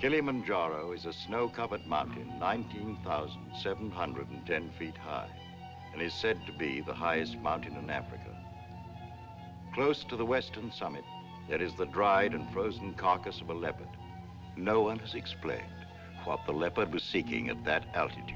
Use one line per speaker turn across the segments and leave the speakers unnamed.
Kilimanjaro is a snow-covered mountain 19,710 feet high and is said to be the highest mountain in Africa. Close to the western summit, there is the dried and frozen carcass of a leopard. No one has explained what the leopard was seeking at that altitude.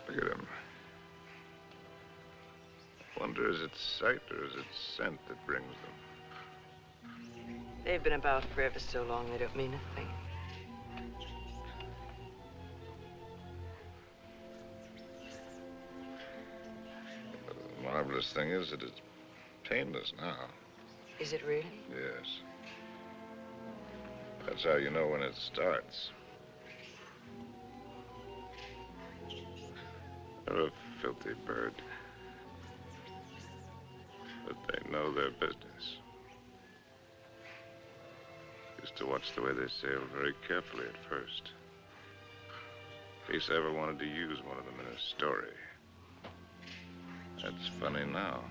Look at him. I wonder, is it sight or is it scent that brings them?
They've been about for ever so long, they don't mean a thing.
The marvelous thing is that it's painless now.
Is it really?
Yes. That's how you know when it starts. They're a filthy bird. But they know their business. Used to watch the way they sailed very carefully at first. In case I ever wanted to use one of them in a story. That's funny now.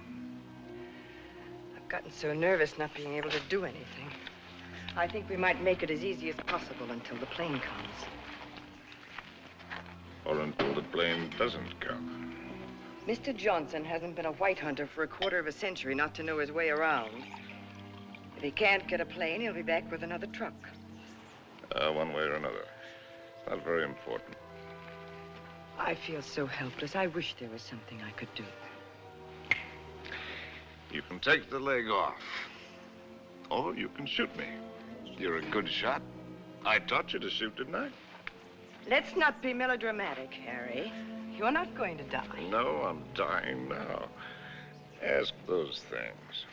I've gotten so nervous not being able to do anything. I think we might make it as easy as possible until the plane comes.
Or until the plane doesn't come.
Mr. Johnson hasn't been a white hunter for a quarter of a century not to know his way around. If he can't get a plane, he'll be back with another truck.
One way or another. Not very important.
I feel so helpless. I wish there was something I could do.
You can take the leg off. Or you can shoot me. You're a good shot. I taught you to shoot, didn't I?
Let's not be melodramatic, Harry. You're not going to die.
No, I'm dying now. Ask those things.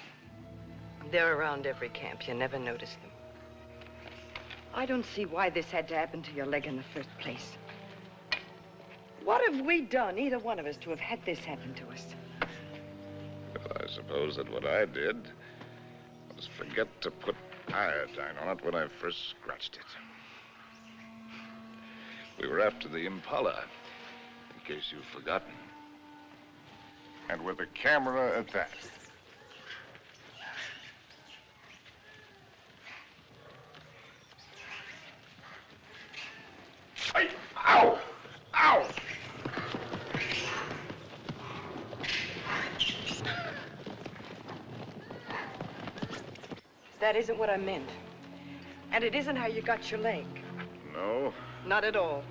They're around every camp. You never notice them. I don't see why this had to happen to your leg in the first place. What have we done, either one of us, to have had this happen to us?
Well, I suppose that what I did was forget to put iodine on it when I first scratched it. We were after the Impala, in case you've forgotten. And with a camera at that. Ay, ow! Ow!
That isn't what I meant. And it isn't how you got your leg.
No?
Not at all.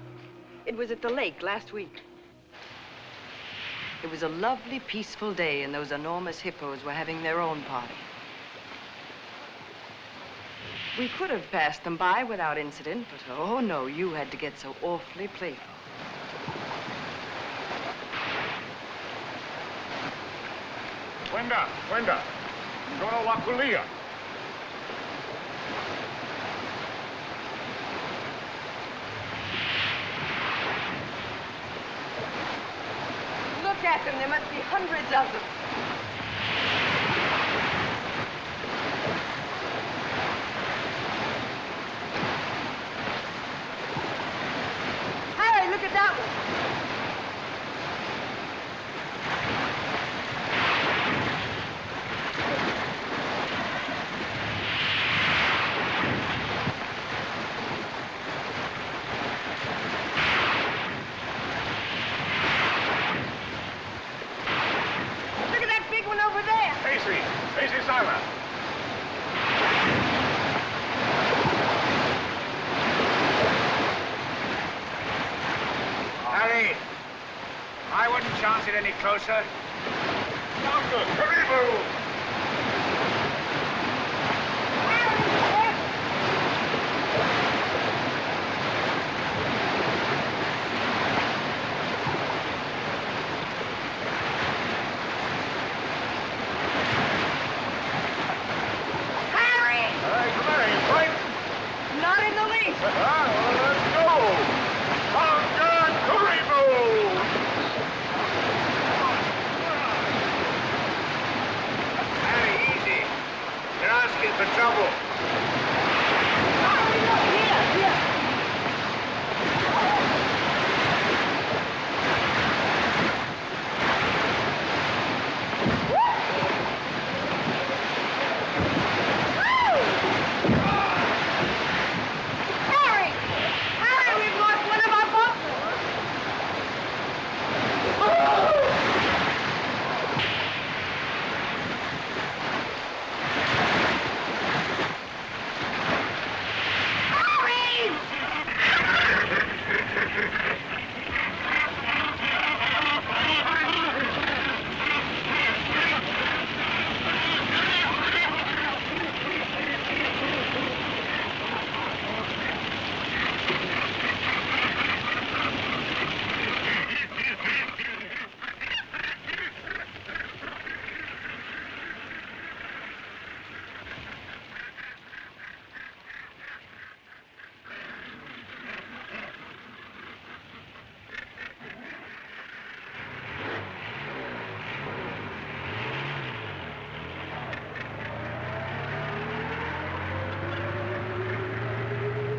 It was at the lake last week. It was a lovely, peaceful day, and those enormous hippos were having their own party. We could have passed them by without incident, but oh no, you had to get so awfully playful.
Wenda, Dono la kulia.
Look at them, there must be hundreds of them. Harry, look at that one.
closer. Doctor, hurry, move!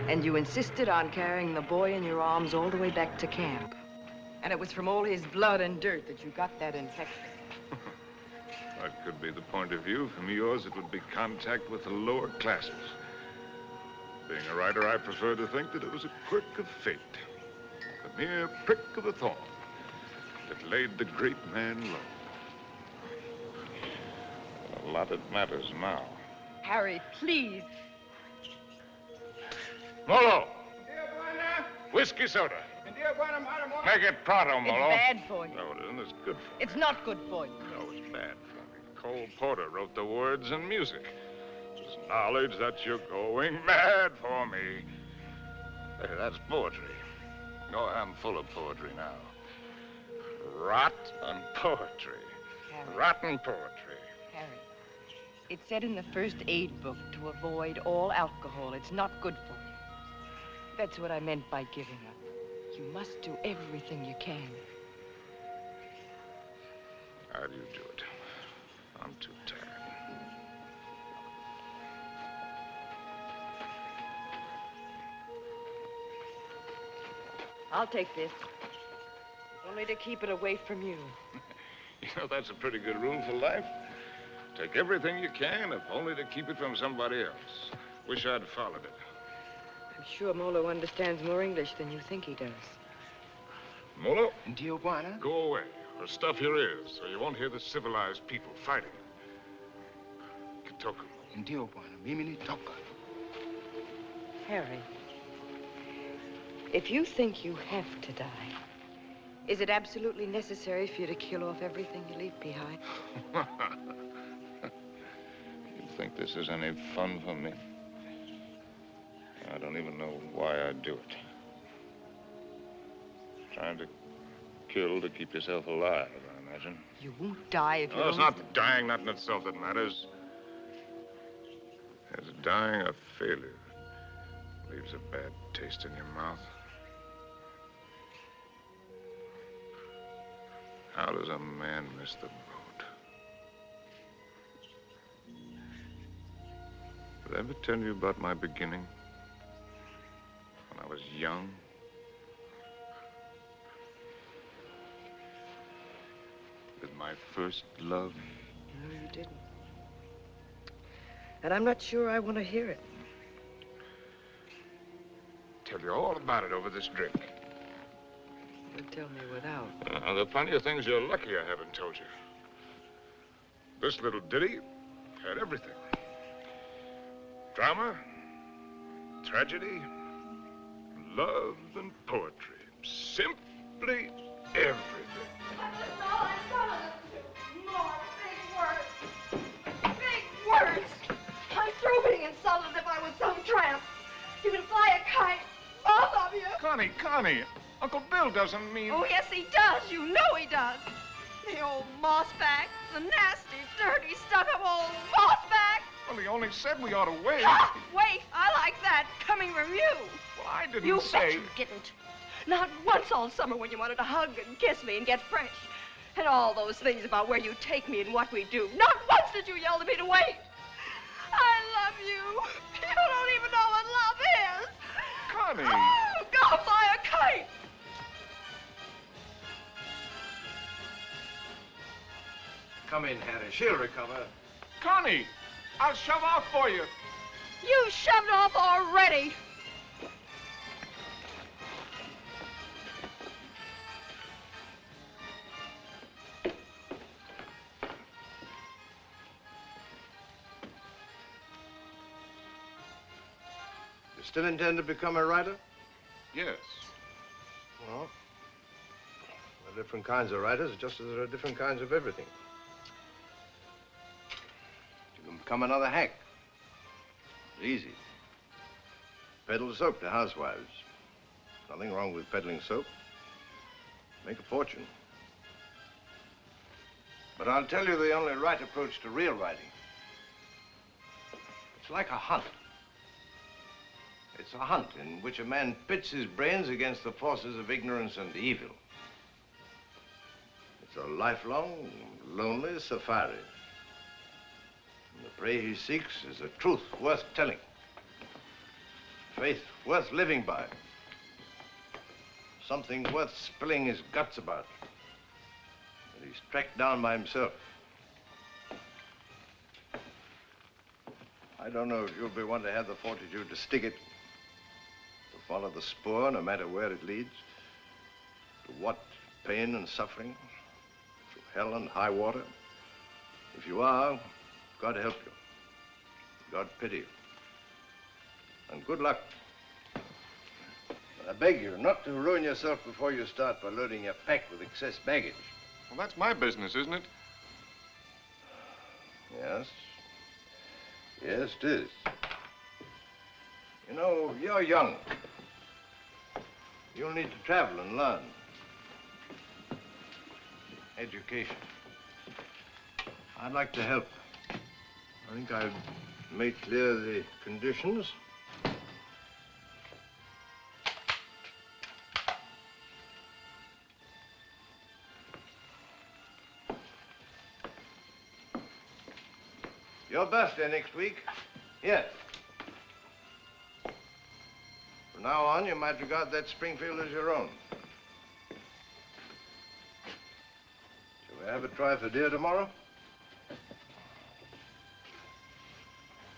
And you insisted on carrying the boy in your arms all the way back to camp. And it was from all his blood and dirt that you got that infection.
That could be the point of view. From yours, it would be contact with the lower classes. Being a writer, I prefer to think that it was a quirk of fate. A mere prick of a thorn that laid the great man low. A lot it matters now.
Harry, please.
Molo! Whiskey soda. Make it pronto, Molo.
It's bad for you.
No, it isn't. It's good for me.
It's not good for you.
No, it's bad for me. Cole Porter wrote the words and music. It's knowledge that you're going mad for me. Hey, that's poetry. Oh, I'm full of poetry now. Rotten poetry.
Harry.
Rotten poetry.
Harry, it said in the first aid book to avoid all alcohol. It's not good for you. That's what I meant by giving up. You must do everything you can.
How do you do it? I'm too tired.
I'll take this. Only to keep it away from you.
You know, that's a pretty good rule for life. Take everything you can, if only to keep it from somebody else. Wish I'd followed it.
I'm sure Molo understands more English than you think he does.
Molo?
Tijuana?
Go away, or stuff your ears, so you won't hear the civilized people fighting. Kitoko.
Tijuana, mimi toka.
Harry, if you think you have to die, is it absolutely necessary for you to kill off everything you leave behind?
You think this is any fun for me? I don't even know why I do it. Trying to kill to keep yourself alive, I imagine.
You won't die if you
No, it's
don't...
not dying, not in itself that matters. It's dying a failure. Leaves a bad taste in your mouth. How does a man miss the boat? Did I ever tell you about my beginning? When I was young? With my first love?
No, you didn't. And I'm not sure I want to hear it.
Tell you all about it over this drink.
Well, tell me without.
There are plenty of things you're lucky I haven't told you. This little ditty had everything. Drama, tragedy, love and poetry. Simply everything.
being insulted as if I was some tramp. You can fly a kite, both of you.
Connie, Uncle Bill doesn't mean...
Oh, yes, he does. You know he does. The old mossback, the nasty, dirty, stuck-up old mossback.
Well, he only said we ought to wait.
Ah, wait, I like that, coming from you.
Well, I didn't
You
say...
bet you didn't. Not once all summer when you wanted to hug and kiss me and get fresh. And all those things about where you take me and what we do. Not once did you yell to me to wait. I love you. You don't even know what love is.
Connie.
Oh, go fly a kite.
Come in, Harry. She'll recover.
Connie, I'll shove off for you.
You shoved off already.
You still intend to become a writer?
Yes.
Well, there are different kinds of writers, just as there are different kinds of everything. You can become another hack. It's easy. Peddle soap to housewives. Nothing wrong with peddling soap. Make a fortune. But I'll tell you the only right approach to real writing. It's like a hunt. It's a hunt in which a man pits his brains against the forces of ignorance and evil. It's a lifelong, lonely safari. And the prey he seeks is a truth worth telling. Faith worth living by. Something worth spilling his guts about. That he's tracked down by himself. I don't know if you'll be one to have the fortitude to stick it. To follow the spoor, no matter where it leads. To what pain and suffering. Through hell and high water. If you are, God help you. God pity you. And good luck. But I beg you not to ruin yourself before you start by loading your pack with excess baggage.
Well, that's my business, isn't it?
Yes. Yes, it is. You know, you're young. You'll need to travel and learn. Education. I'd like to help. I think I've made clear the conditions. Your birthday next week. Here. From now on, you might regard that Springfield as your own. Shall we have a try for deer tomorrow?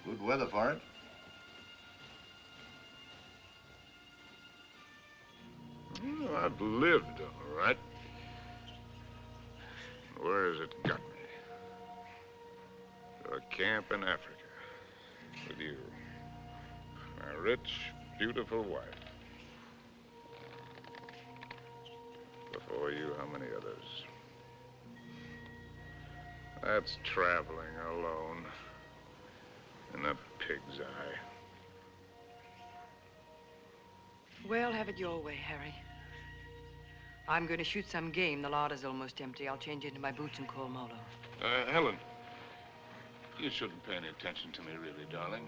Good weather for it.
Well, I've lived, all right. Where has it got me? To a camp in Africa. With you. My rich, beautiful wife. Before you, how many others? That's traveling alone. In a pig's eye.
Well, have it your way, Harry. I'm going to shoot some game. The larder's almost empty. I'll change into my boots and call Molo.
Helen, you shouldn't pay any attention to me, really, darling.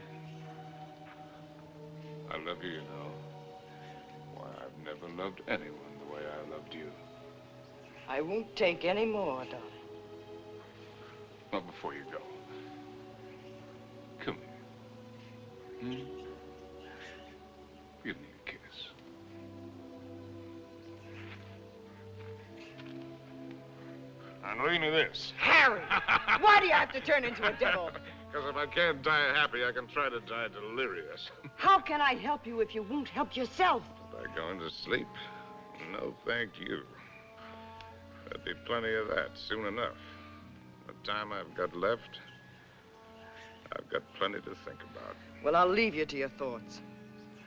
I love you, you know. Why, I've never loved anyone the way I loved you.
I won't take any more, darling.
Well, before you go, come here. Give me a kiss. And read me this.
Harry! Why do you have to turn into a devil?
Because if I can't die happy, I can try to die delirious.
How can I help you if you won't help yourself?
By going to sleep? No, thank you. There'll be plenty of that soon enough. The time I've got left, I've got plenty to think about.
Well, I'll leave you to your thoughts.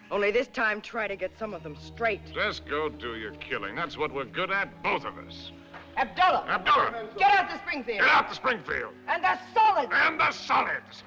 Only this time, try to get some of them straight.
Just go do your killing. That's what we're good at, both of us.
Abdullah!
Abdullah!
Get out to Springfield!
Get out to Springfield!
And the solids!
And the solids!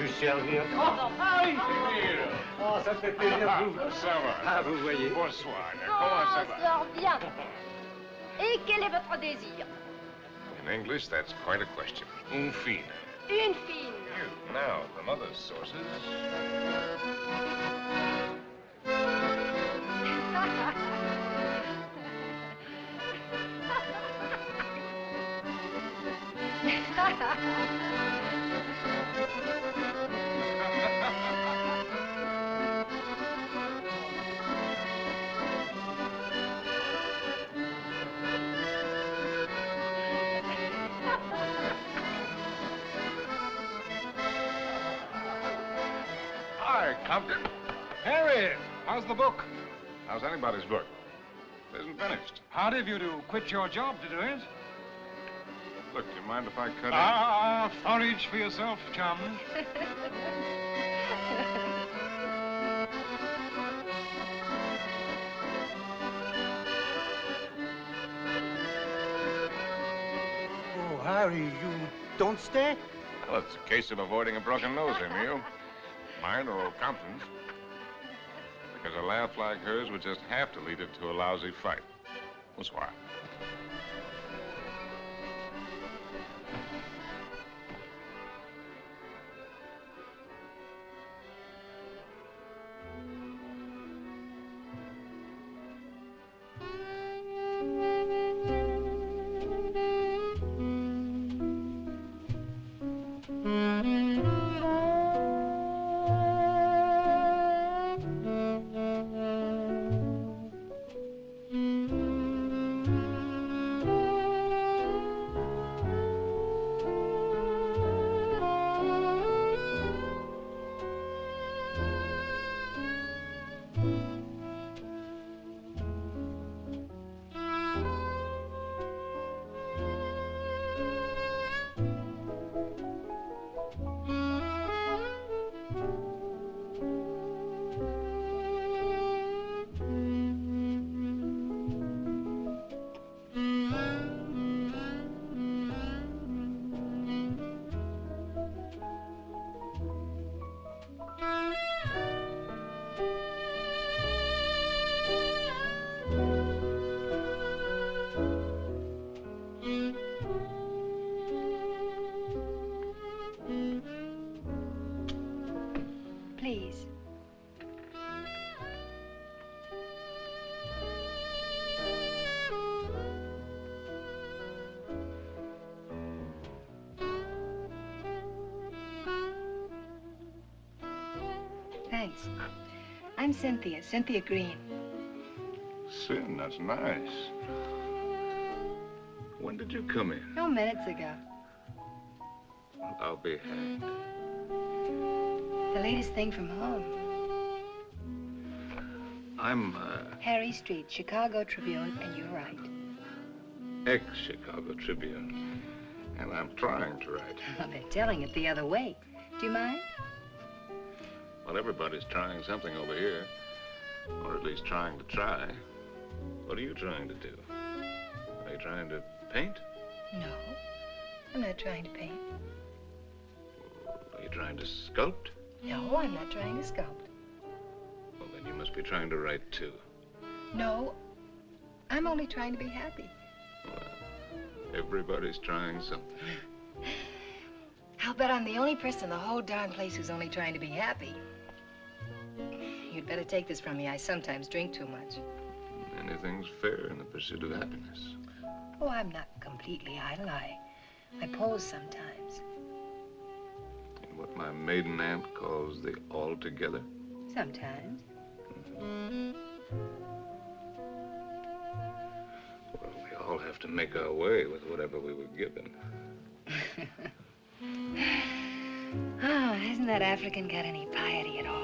Puis-je servir?
Oh, Harry!
Oh, ça fait plaisir de vous.
Ça va.
Ah, vous voyez.
Bonsoir. Comment ça va?
sort bien. Et quel est votre désir?
In English, that's quite a question. Une fine.
Une fine.
Now, from other sources... Hi, Compton.
Harry, how's the book?
How's anybody's book? It isn't finished.
Hard of you to quit your job to do it.
Look, do you mind if I cut
Forage for yourself, chum.
Oh, Harry, you don't stay?
in? Well, it's a case of avoiding a broken nose, Emil. Mine or Compton's. Because a laugh like hers would just have to lead it to a lousy fight. Bonsoir.
Please. Thanks. I'm Cynthia Green.
Sin, that's nice. When did you come in?
No minutes ago.
I'll be hanged.
The latest thing from home.
I'm,
Harry Street, Chicago Tribune, and you're right.
ex-Chicago Tribune. And I'm trying to write.
Well, they're telling it the other way. Do you mind?
Well, everybody's trying something over here. Or at least trying to try. What are you trying to do? Are you trying to paint?
No, I'm not trying to paint.
Are you trying to sculpt?
No, I'm not trying to sculpt.
Well, then you must be trying to write, too.
No, I'm only trying to be happy.
Well, everybody's trying something.
I'll bet I'm the only person in the whole darn place who's only trying to be happy. You'd better take this from me. I sometimes drink too much.
Anything's fair in the pursuit of happiness.
Oh, I'm not completely idle. I pose sometimes.
In what my maiden aunt calls the altogether.
Sometimes.
Well, we all have to make our way with whatever we were given.
Oh, hasn't that African got any piety at all?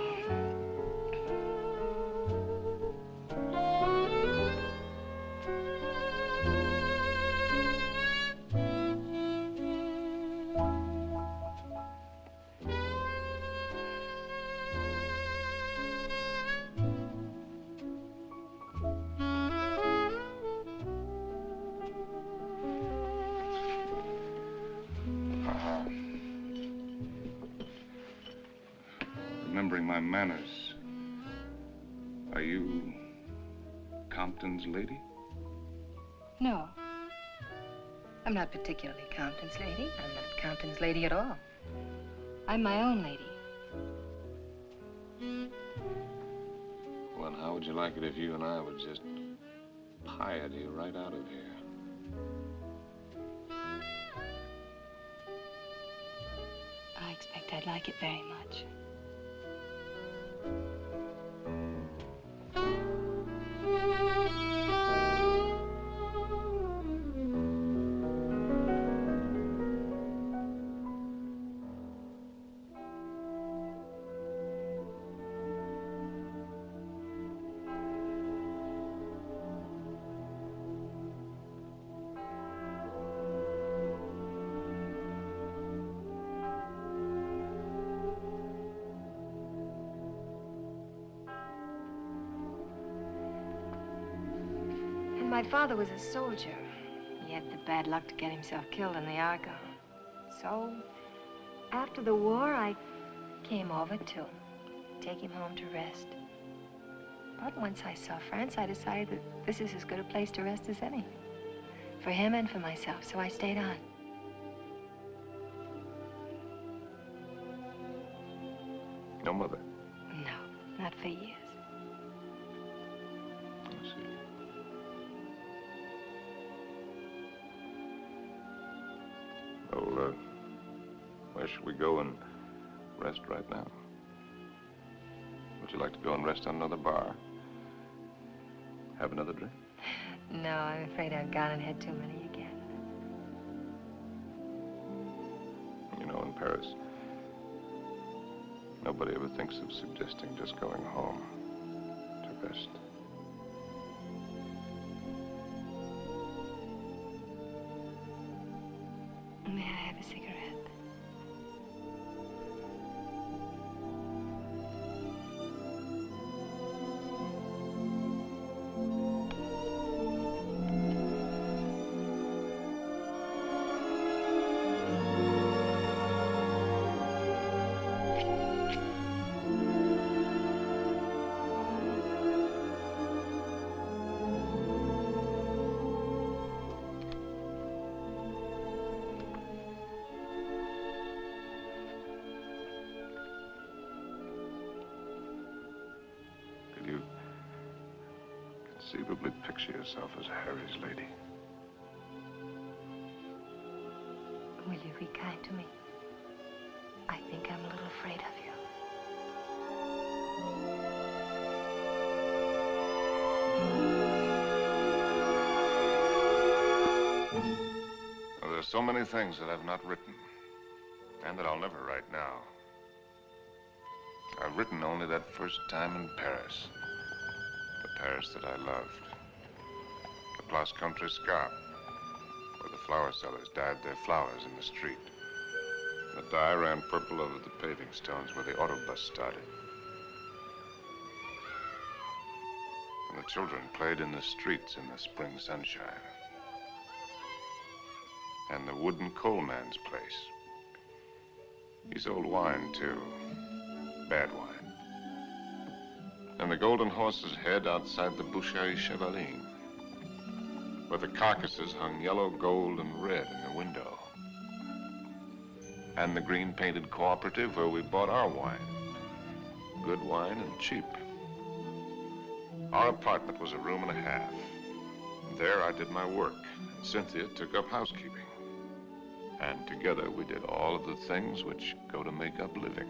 my manners. Are you Compton's lady?
No. I'm not particularly Compton's lady. I'm not Compton's lady at all. I'm my own lady.
Well, and how would you like it if you and I would just piety right out of here?
I expect I'd like it very much. My father was a soldier. He had the bad luck to get himself killed in the Argonne. So, after the war, I came over to take him home to rest. But once I saw France, I decided that this is as good a place to rest as any. For him and for myself, so I stayed on.
No mother?
No, not for years.
I see. Well, where should we go and rest right now? Would you like to go and rest on another bar? Have another drink?
No, I'm afraid I've gone and had too many again.
You know, in Paris, nobody ever thinks of suggesting just going home to rest.
May I have a cigarette?
Conceivably picture yourself as Harry's lady.
Will you be kind to me? I think I'm a little afraid of you.
Well, there's so many things that I've not written, and that I'll never write now. I've written only that first time in Paris. The Paris that I loved. The Place Contrescarpe, where the flower sellers dyed their flowers in the street. The dye ran purple over the paving stones where the autobus started. And the children played in the streets in the spring sunshine. And the wooden coal man's place. He sold wine, too. Bad wine. And the Golden Horse's head outside the Boucherie Chevaline, where the carcasses hung yellow, gold, and red in the window. And the green-painted cooperative where we bought our wine. Good wine and cheap. Our apartment was a room and a half. There I did my work, and Cynthia took up housekeeping. And together we did all of the things which go to make up living.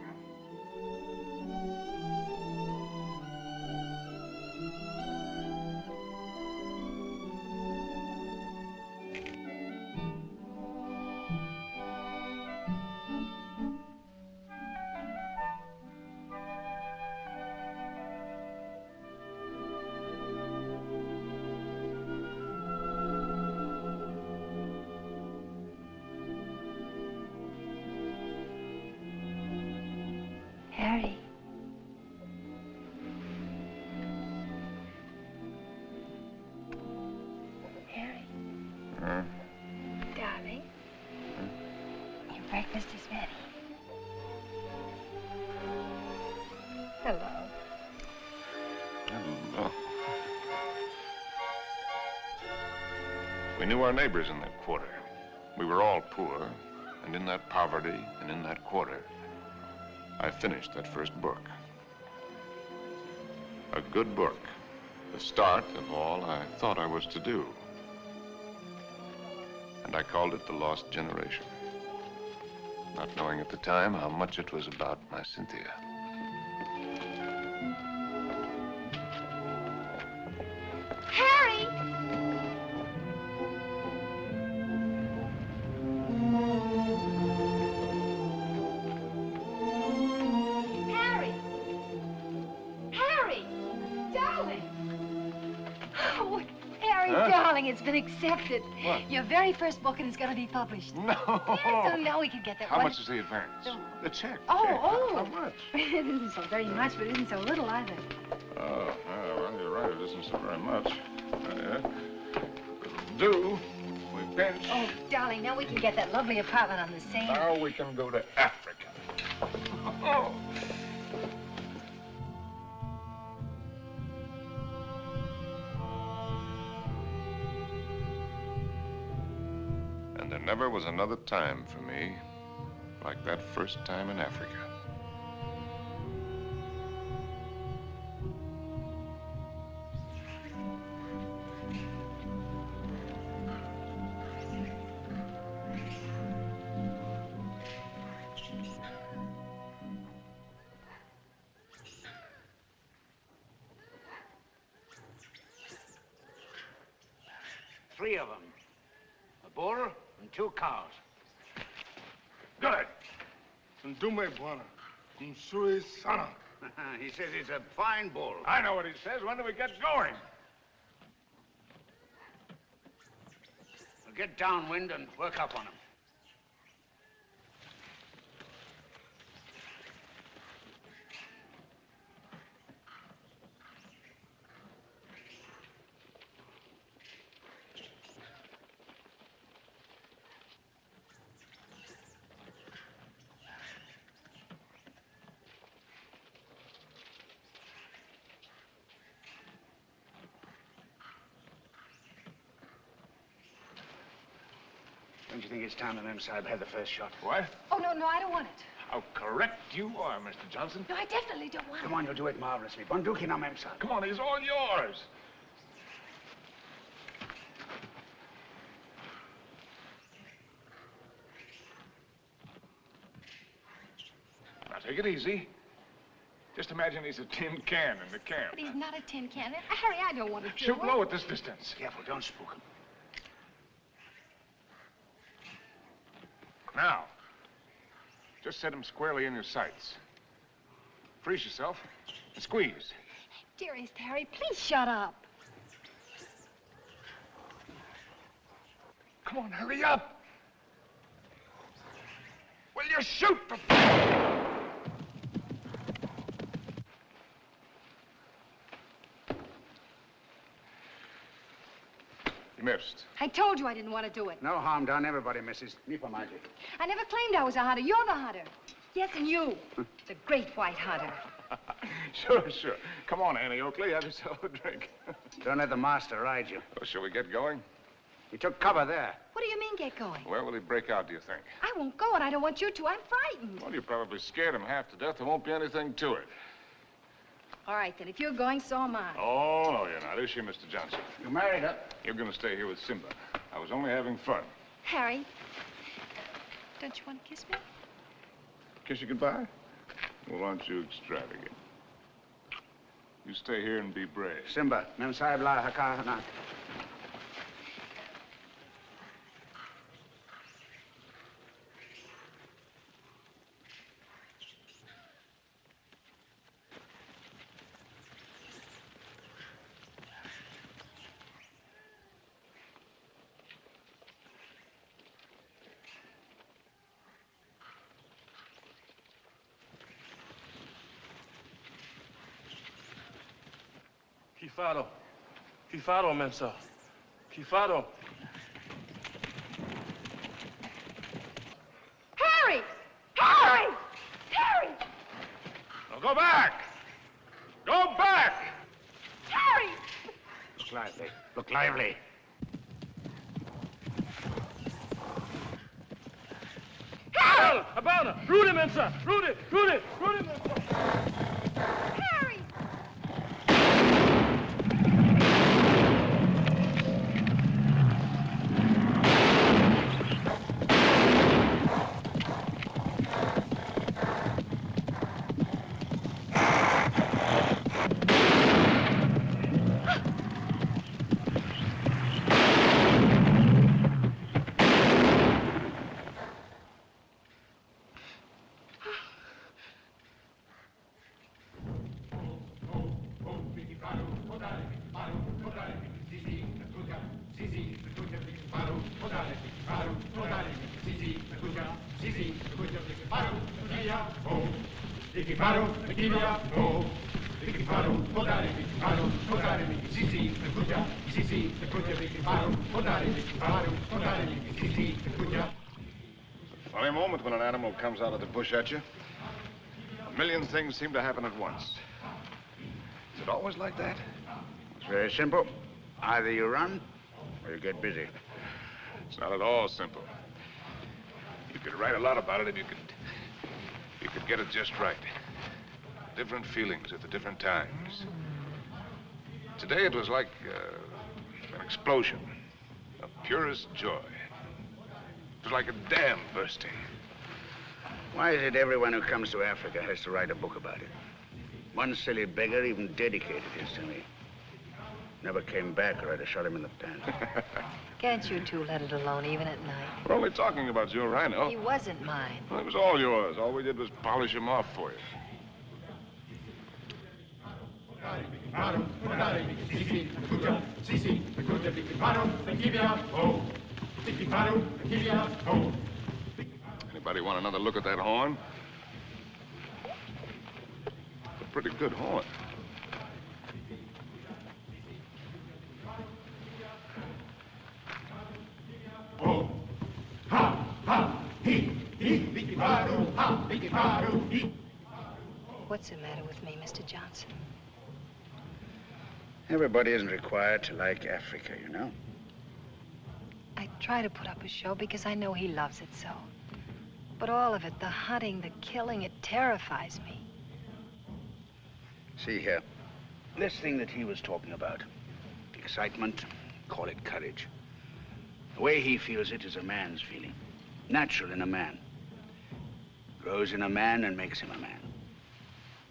Harry,
We knew our neighbors in that quarter. We were all poor, and in that poverty and in that quarter, I finished that first book. A good book, the start of all I thought I was to do. And I called it The Lost Generation, not knowing at the time how much it was about my Cynthia.
Harry! Harry! Harry! Darling!
Oh, Harry, darling, it's been accepted.
What?
Your very first book, and it's going to be published.
No!
So now we can get that
How
one.
much is the advance? The check.
Oh,
check.
oh.
How much?
It isn't so very much, but it isn't so little either.
Oh, well, you're right. It isn't so very much. It'll do. We pinch.
Oh, darling, now we can get that lovely apartment on the Seine.
Now we can go to Africa. Oh. And there never was another time for me like that first time in Africa.
Three of them. A bull and 2 cows.
Good.
Ndume bwana, msuri sana.
He says he's a fine bull.
I know what he says. When do we get going?
We'll get downwind and work up on him. Don't you think it's time the Mem Sahib had the first shot?
What?
Oh, no, no, I don't want it.
How correct you are, Mr. Johnson.
No, I definitely don't want
Come
it.
on, you'll do it marvelously. Bunduki now, Mem Sahib.
Come on, he's all yours. Now, take it easy. Just imagine he's a tin can in the camp.
But he's not a tin can. Harry, I don't want to do
Shoot
it.
low at this distance.
Careful, don't spook him.
Now, just set him squarely in your sights. Freeze yourself and squeeze.
Dearest Harry, please shut up.
Come on, hurry up. Will you shoot for... You missed.
I told you I didn't want to do it.
No harm done. Everybody misses. Me for magic.
I never claimed I was a hunter. You're the hunter. Yes, and you. The great white hunter.
Sure. Come on, Annie Oakley. Have yourself a drink.
Don't let the master ride you.
Well, shall we get going?
He took cover there.
What do you mean, get going?
Where will he break out, do you think?
I won't go, and I don't want you to. I'm frightened.
Well, you probably scared him half to death. There won't be anything to it.
All right, then. If you're going, so am I.
Oh, no, you're not. Is she, Mr. Johnson?
You married her.
You're going to stay here with Simba. I was only having fun.
Harry, don't you want to kiss me?
Kiss you goodbye? Well, aren't you extravagant? You stay here and be brave.
Simba, Mem Sahib la haka na.
Kifado, Mensa. Kifado.
Harry! Harry! Harry!
Now go back! Go back!
Harry!
Look lively. Look lively.
Habana. Rudy, Mensa. Rudy, Mensa.
Harry!
Funny moment when an animal comes out of the bush at you. A million things seem to happen at once. Is it always like that?
It's very simple. Either you run or you get busy.
It's not at all simple. You could write a lot about it if you could get it just right. Different feelings at the different times. Today it was like an explosion of purest joy. It was like a dam bursting.
Why is it everyone who comes to Africa has to write a book about it? One silly beggar even dedicated his to me. Never came back or I'd have shot him in the pants.
Can't you two let it alone, even at night?
We're only talking about your rhino.
He wasn't mine.
Well, it was all yours. All we did was polish him off for you. Anybody want another look at that horn? It's a pretty good horn.
What's the matter with me, Mr. Johnson?
Everybody isn't required to like Africa, you know.
I try to put up a show because I know he loves it so. But all of it, the hunting, the killing, it terrifies me.
See here, this thing that he was talking about, excitement, call it courage. The way he feels it is a man's feeling, natural in a man. Grows in a man and makes him a man.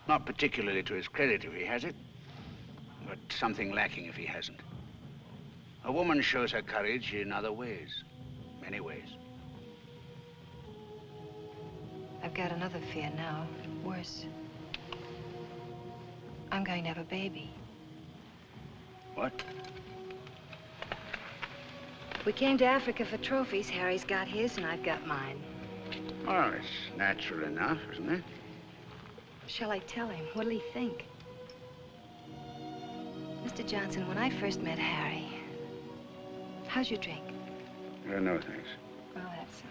Not particularly to his credit if he has it, but something lacking if he hasn't. A woman shows her courage in other ways, many ways.
I've got another fear now, worse. I'm going to have a baby.
What?
We came to Africa for trophies. Harry's got his and I've got mine.
Well, it's natural enough, isn't it?
Shall I tell him? What'll he think? Mr. Johnson, when I first met Harry, how's your drink?
No, thanks.
Well, that's...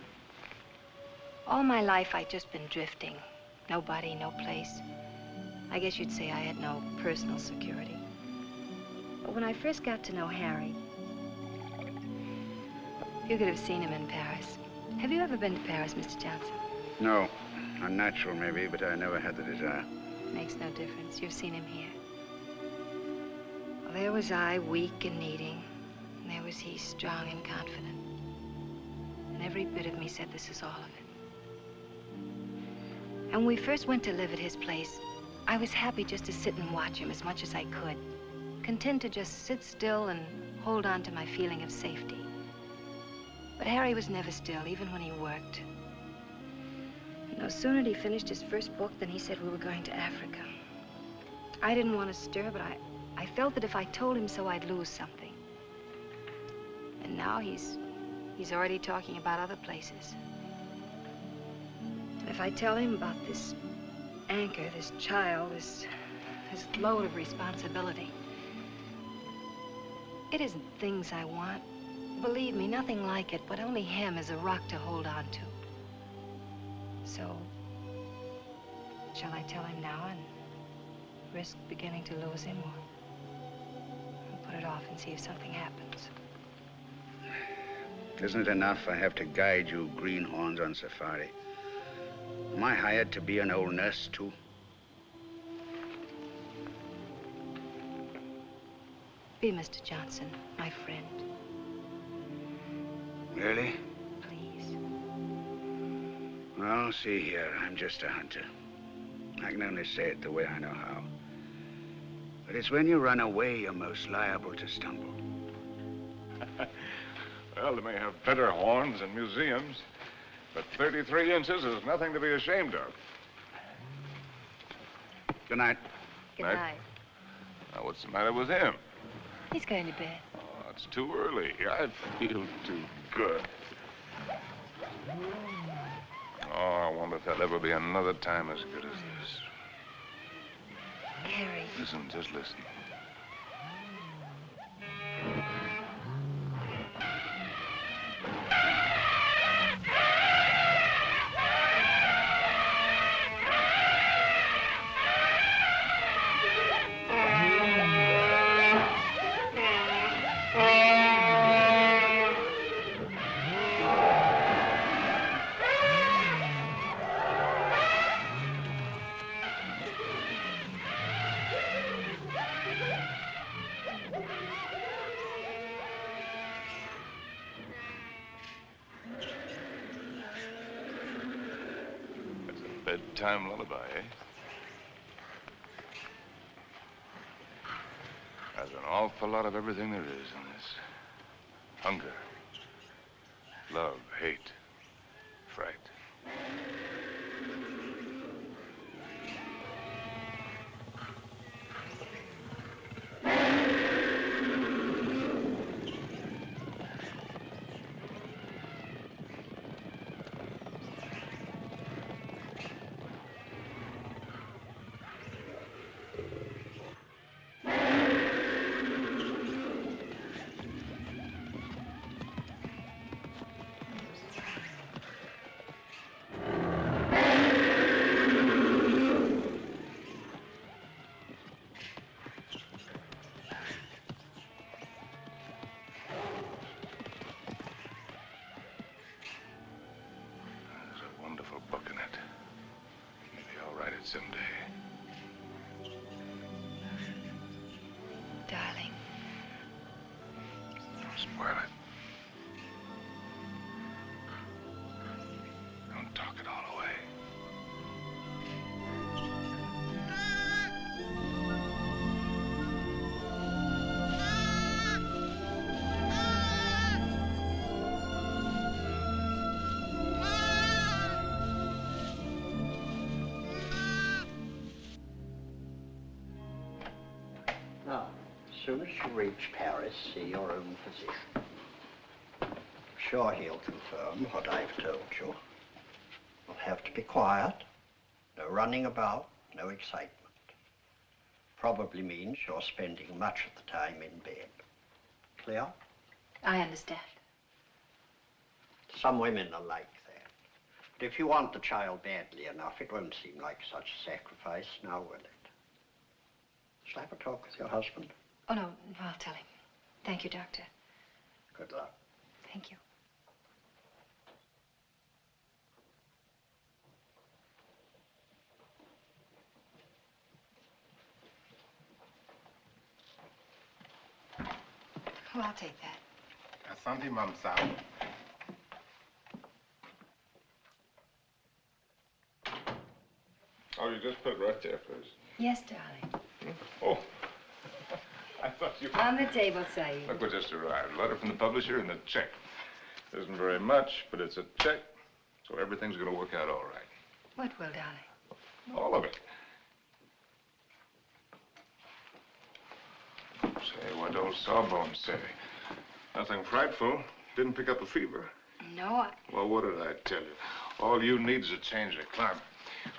all my life, I'd just been drifting. Nobody, no place. I guess you'd say I had no personal security. But when I first got to know Harry, you could have seen him in Paris. Have you ever been to Paris, Mr. Johnson?
No. Unnatural, maybe, but I never had the desire.
Makes no difference. You've seen him here. Well, there was I, weak and needing. And there was he, strong and confident. And every bit of me said, this is all of it. And when we first went to live at his place, I was happy just to sit and watch him as much as I could. Content to just sit still and hold on to my feeling of safety. But Harry was never still, even when he worked. No sooner had he finished his first book than he said we were going to Africa. I didn't want to stir, but I felt that if I told him so, I'd lose something. And now he's already talking about other places. And if I tell him about this anchor, this child, this load of responsibility, it isn't things I want. Believe me, nothing like it, but only him as a rock to hold on to. So, shall I tell him now and risk beginning to lose him, or put it off and see if something happens?
Isn't it enough I have to guide you greenhorns on safari? Am I hired to be an old nurse, too?
Be Mr. Johnson, my friend.
Really?
Please.
Well, see here, I'm just a hunter. I can only say it the way I know how. But it's when you run away you're most liable to stumble.
Well, they may have better horns in museums, but 33 inches is nothing to be ashamed of.
Good night.
Good
Night.
night.
Now, what's the matter with him?
He's going to bed.
Oh, it's too early. I feel too good. Oh, I wonder if there'll ever be another time as good as this.
Harry.
Listen, just listen. Bedtime lullaby, eh? There's an awful lot of everything there is in this. Hunger, love, hate, fright. Book in it. Maybe I'll write it someday.
Darling.
Don't spoil it. Don't talk it all away.
Now, as soon as you reach Paris, see your own physician. I'm sure he'll confirm what I've told you. You'll have to be quiet, no running about, no excitement. Probably means you're spending much of the time in bed. Clear?
I understand.
Some women are like that. But if you want the child badly enough, it won't seem like such a sacrifice, now will it? Shall I have a talk with your husband?
Oh, no, I'll tell him. Thank you, Doctor.
Good luck.
Thank you. Oh, I'll take that.
Asante, Mamsa.
Oh, you just put it right there, please.
Yes, darling.
Oh, I thought you...
On the table, Saeed.
Look what just arrived. Letter from the publisher and a check. Isn't very much, but it's a check, so everything's going to work out all right.
What will, darling?
All of it. Say, what old Sawbones say? Nothing frightful. Didn't pick up a fever.
No,
Well, what did I tell you? All you need is a change of climate.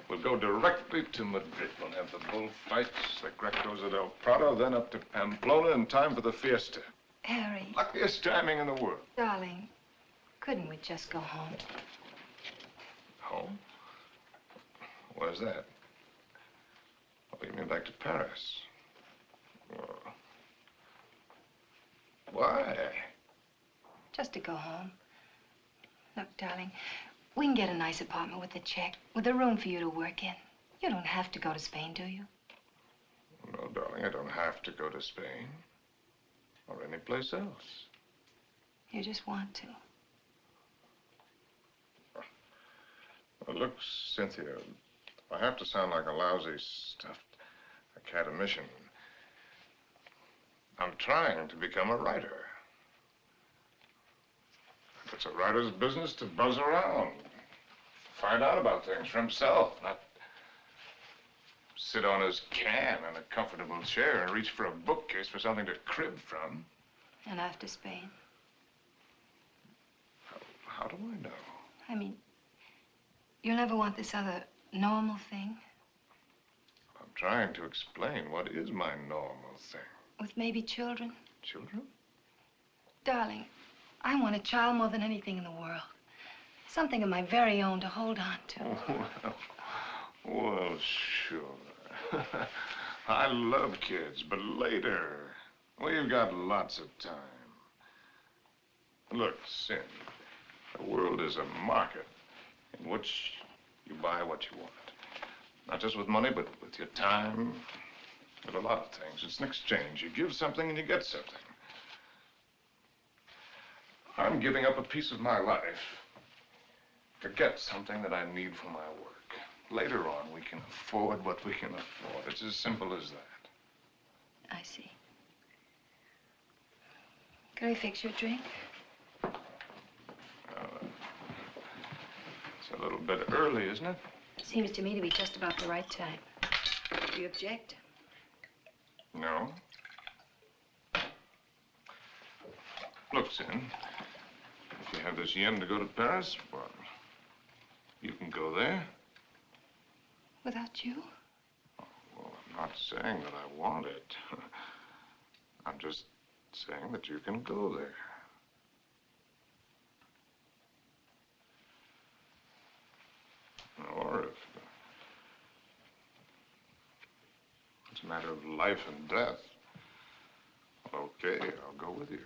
We'll go directly to Madrid. We'll have the bullfights, the Grecos at El Prado, then up to Pamplona in time for the fiesta.
Harry.
Luckiest timing in the world.
Darling, couldn't we just go home?
Home? Where's that? Oh, you mean back to Paris? Oh. Why?
Just to go home. Look, darling, We can get a nice apartment with a check, with a room for you to work in. You don't have to go to Spain, do you?
No, darling, I don't have to go to Spain. Or any place else.
You just want to.
Well, look, Cynthia, I have to sound like a lousy, stuffed academician. I'm trying to become a writer. It's a writer's business to buzz around, find out about things for himself, not sit on his can in a comfortable chair and reach for a bookcase for something to crib from.
And after Spain?
How do I know?
I mean, you'll never want this other normal thing?
I'm trying to explain what is my normal thing.
With maybe children?
Children?
Darling, I want a child more than anything in the world. Something of my very own to hold on to.
Well, sure. I love kids, but later. We've got lots of time. Look, Sin, the world is a market in which you buy what you want. Not just with money, but with your time, with a lot of things. It's an exchange. You give something and you get something. I'm giving up a piece of my life to get something that I need for my work. Later on, we can afford what we can afford. It's as simple as that.
I see. Can I fix your drink?
It's a little bit early, isn't it?
Seems to me to be just about the right time. Do you object?
No. Look, Sin, if you have this yen to go to Paris, well, you can go there.
Without you?
Well, I'm not saying that I want it. I'm just saying that you can go there. Or if it's a matter of life and death, okay, I'll go with you.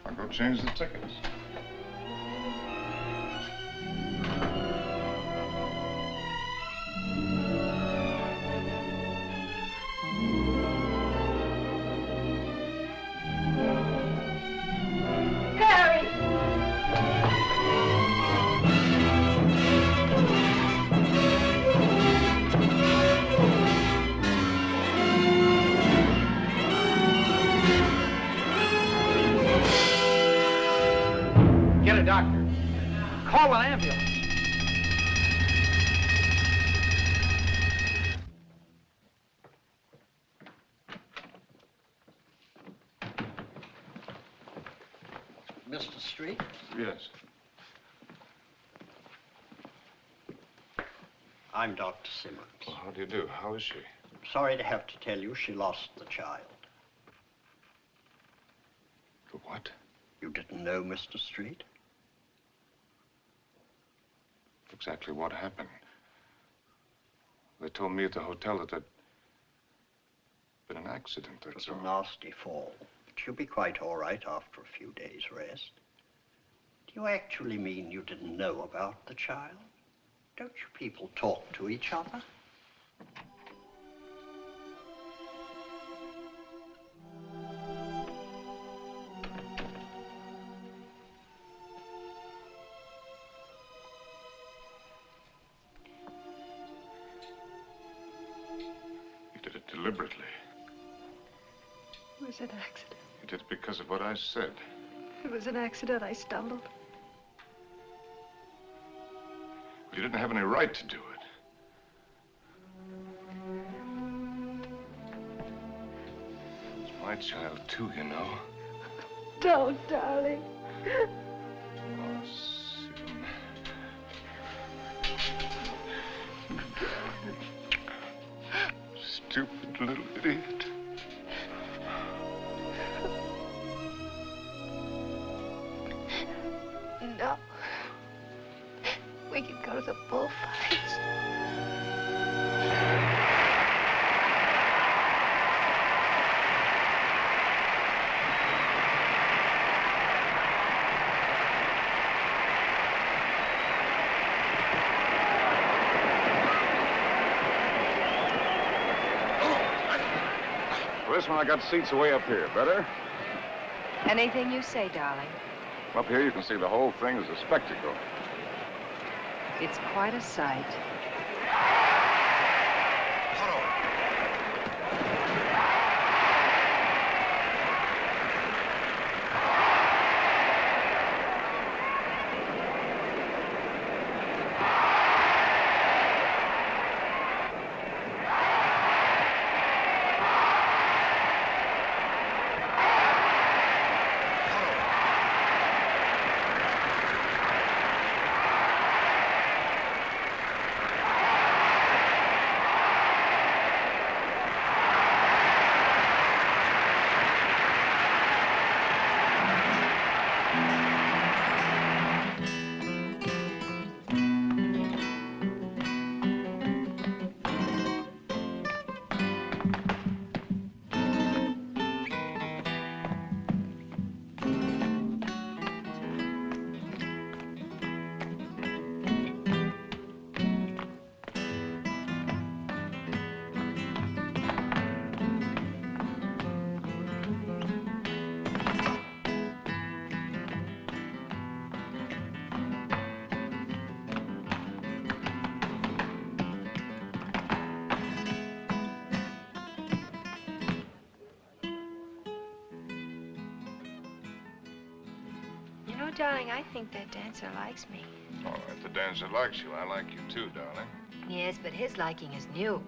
I'll go change the tickets.
Get a doctor. Call an ambulance.
Mr. Street?
Yes.
I'm Dr. Simmons.
Well, how do you do? How is she?
Sorry to have to tell you she lost the child.
What?
You didn't know, Mr. Street?
Exactly what happened? They told me at the hotel that there'd been an accident, that's
It was
all.
a nasty fall, but you'll be quite all right after a few days' rest. Do you actually mean you didn't know about the child? Don't you people talk to each other?
You did it deliberately.
It was an accident.
You did it because of what I said.
It was an accident. I stumbled.
You didn't have any right to do it. It's my child, too, you know.
Don't, darling.
Oh, Sim. Stupid little idiot. For this one, I got seats way up here. Better?
Anything you say, darling.
Up here, you can see the whole thing as a spectacle.
It's quite a sight.
You know, darling, I think that dancer likes me.
All right, the dancer likes you. I like you too, darling.
Yes, but his liking is new.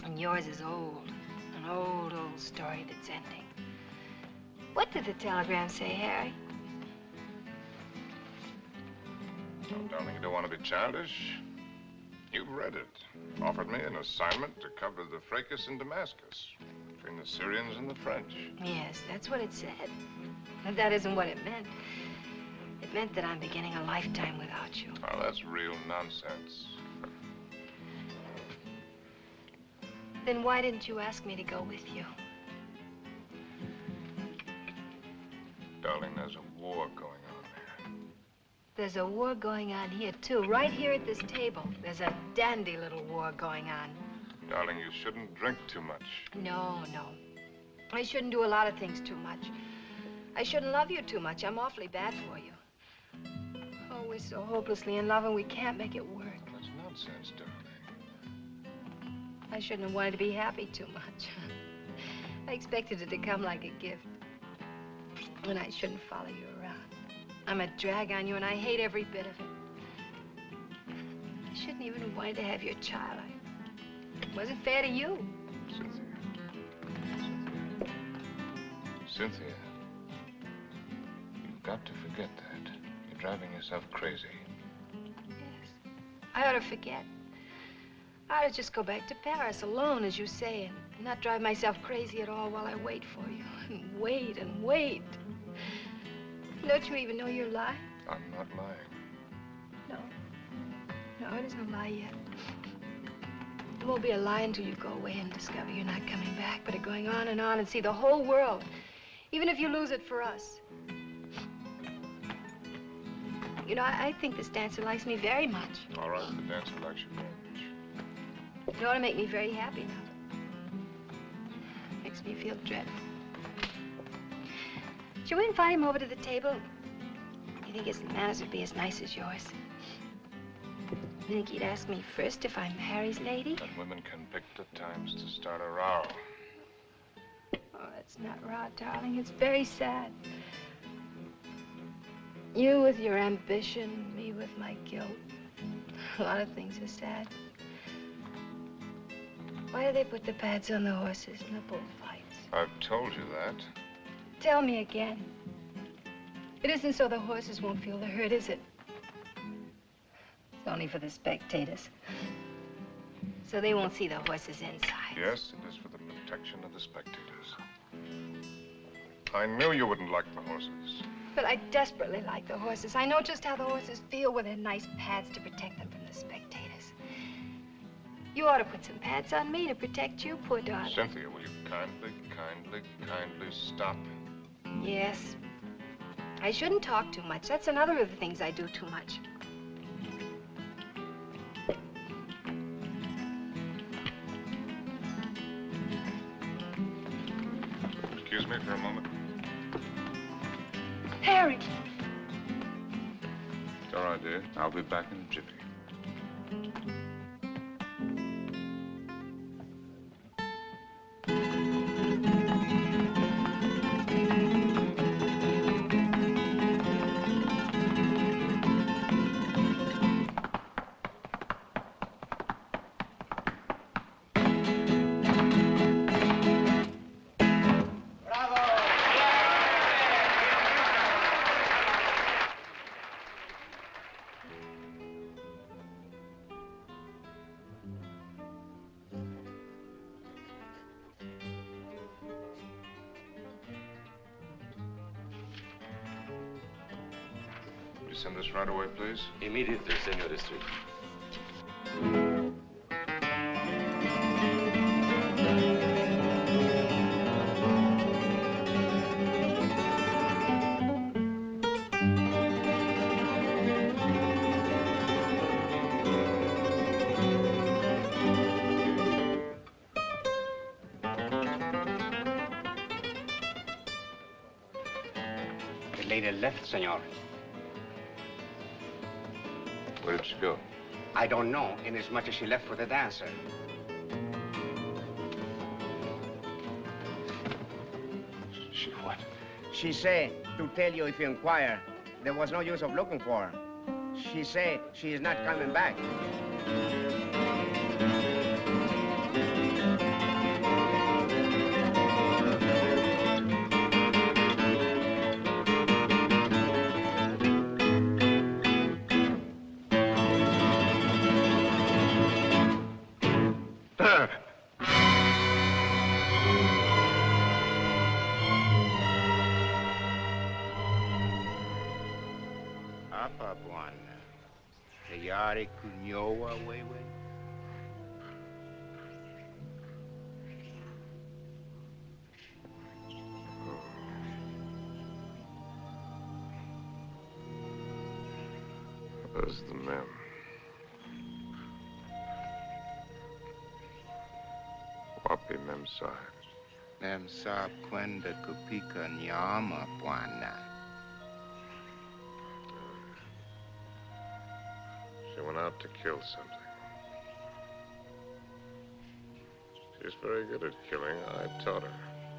And yours is old. An old, old story that's ending. What did the telegram say, Harry?
Oh, darling, you don't want to be childish. You've read it. Offered me an assignment to cover the fracas in Damascus between the Syrians and the French.
Yes, that's what it said. But that isn't what it meant. It meant that I'm beginning a lifetime without you.
Oh, that's real nonsense.
Then why didn't you ask me to go with you?
Darling, there's a war going on there.
There's a war going on here, too. Right here at this table. There's a dandy little war going on.
Darling, you shouldn't drink too much.
No, no. I shouldn't do a lot of things too much. I shouldn't love you too much. I'm awfully bad for you. Oh, we're so hopelessly in love and we can't make it work.
That's nonsense, darling.
I shouldn't have wanted to be happy too much. I expected it to come like a gift. And I shouldn't follow you around. I'm a drag on you and I hate every bit of it. I shouldn't even have wanted to have your child. It wasn't fair to you.
Cynthia. Cynthia. You've got to forget that. You're driving yourself crazy.
Yes. I ought to forget. I ought to just go back to Paris alone, as you say, and not drive myself crazy at all while I wait for you. And wait and wait. Don't you even know you're lying?
I'm not lying.
No. No, it isn't a lie yet. It won't be a lie until you go away and discover you're not coming back, but are going on and see the whole world, even if you lose it for us. You know, I think this dancer likes me very much.
All right, the dancer likes you very much.
It ought to make me very happy now. Makes me feel dreadful. Shall we invite him over to the table? You think his manners would be as nice as yours? You think he'd ask me first if I'm Harry's lady?
And women can pick the times to start a row.
Oh, that's not row, darling. It's very sad. You with your ambition, me with my guilt. A lot of things are sad. Why do they put the pads on the horses in the bullfights?
I've told you that.
Tell me again. It isn't so the horses won't feel the hurt, is it? It's only for the spectators. So they won't see the horses inside.
Yes, it is for the protection of the spectators. I knew you wouldn't like the horses.
But I desperately like the horses. I know just how the horses feel with their nice pads to protect them from the spectators. You ought to put some pads on me to protect you, poor darling.
Cynthia, will you kindly stop?
Yes. I shouldn't talk too much. That's another of the things I do too much.
excuse me for a moment?
Harry!
It's all right, dear. I'll be back in a jiffy. Will you send this right away, please?
Immediately, Senor Street.
The lady left, senor.
Where did she go?
I don't know, inasmuch as she left for the dancer.
She what?
She say to tell you if you inquire, there was no use of looking for her. She say she is not coming back.
Apa bwana. Tayari kunyoa wewe?
There's the men. Wapi Memsahib.
Memsahib kwenda kupika nyama bwana.
She went out to kill something. She's very good at killing. I taught her.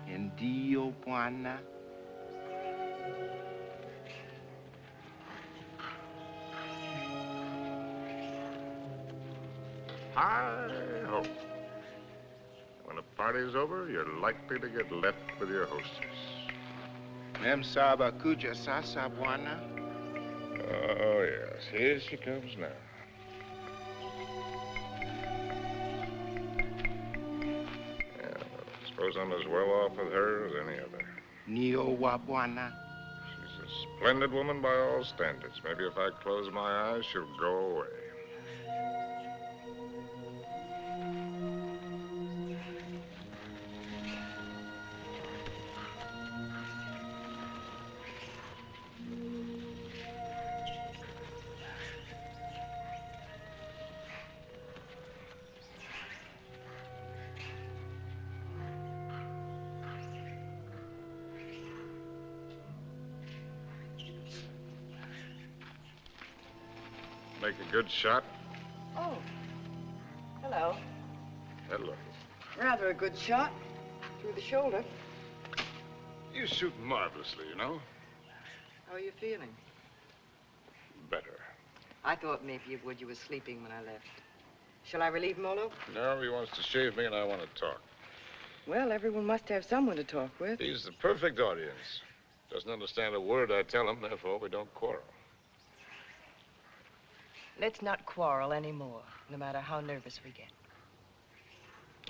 Ndio bwana.
Hi-ho. When a party's over, you're likely to get left with your hostess.
Memsahib akuja sasa bwana.
Oh, yes. Here she comes now. Yeah, I suppose I'm as well off with her as any other.
Nio wa bwana.
She's a splendid woman by all standards. Maybe if I close my eyes, she'll go away. Make a good shot.
Oh. Hello.
Hello.
Rather a good shot. Through the shoulder.
You shoot marvelously, you know.
How are you feeling?
Better.
I thought maybe you would. You were sleeping when I left. Shall I relieve Molo?
No, he wants to shave me and I want to talk.
Well, everyone must have someone to talk with.
He's the perfect audience. Doesn't understand a word I tell him, therefore we don't quarrel.
Let's not quarrel anymore, no matter how nervous we get.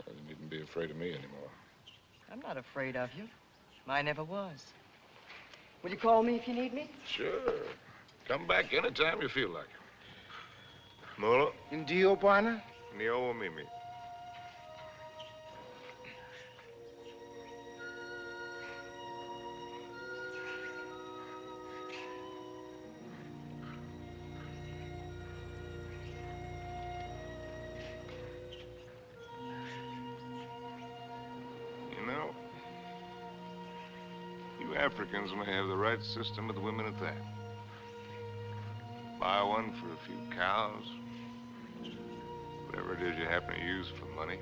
Well, you needn't be afraid of me anymore.
I'm not afraid of you. I never was. Will you call me if you need me?
Sure. Come back anytime you feel like it. Molo?
Ndio bwana.
Nio Mimi. You know, You Africans may have the right system with women at that. Buy one for a few cows, whatever it is you happen to use for money.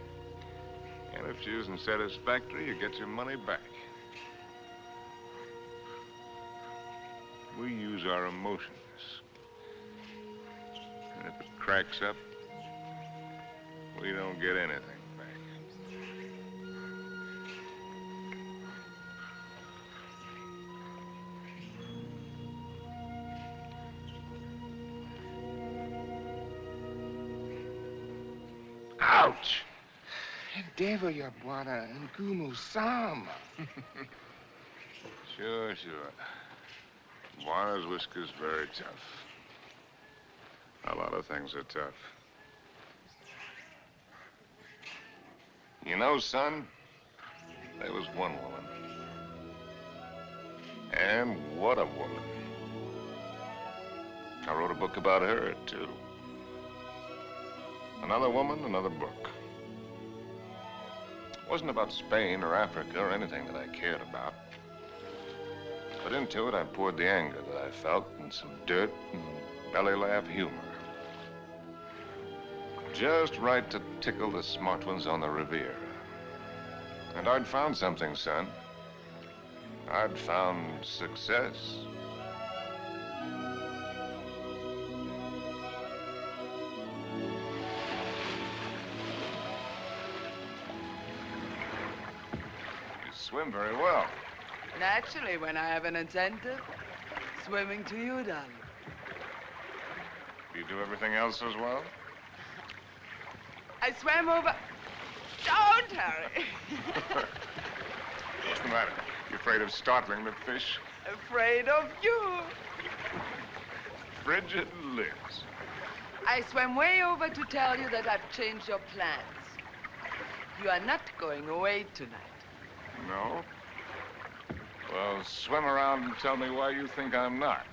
And if she isn't satisfactory, you get your money back. We use our emotions. And if it cracks up, we don't get anything back.
Ouch! Endeavor, your bwana, ngumu sam.
Sure. Bwana's whisker's very tough. A lot of things are tough. You know, son, there was one woman. And what a woman. I wrote a book about her, too. Another woman, another book. It wasn't about Spain or Africa or anything that I cared about. But into it, I poured the anger that I felt and some dirt and belly laugh humor. Just right to tickle the smart ones on the Riviera. And I'd found something, son. I'd found success. You swim very well.
Naturally, when I have an incentive, swimming to you, darling.
Do you do everything else as well?
I swam over... Don't, Harry!
What's the matter? You afraid of startling the fish?
Afraid of you.
Frigid Liz.
I swam way over to tell you that I've changed your plans. You are not going away tonight.
No? Well, swim around and tell me why you think I'm not.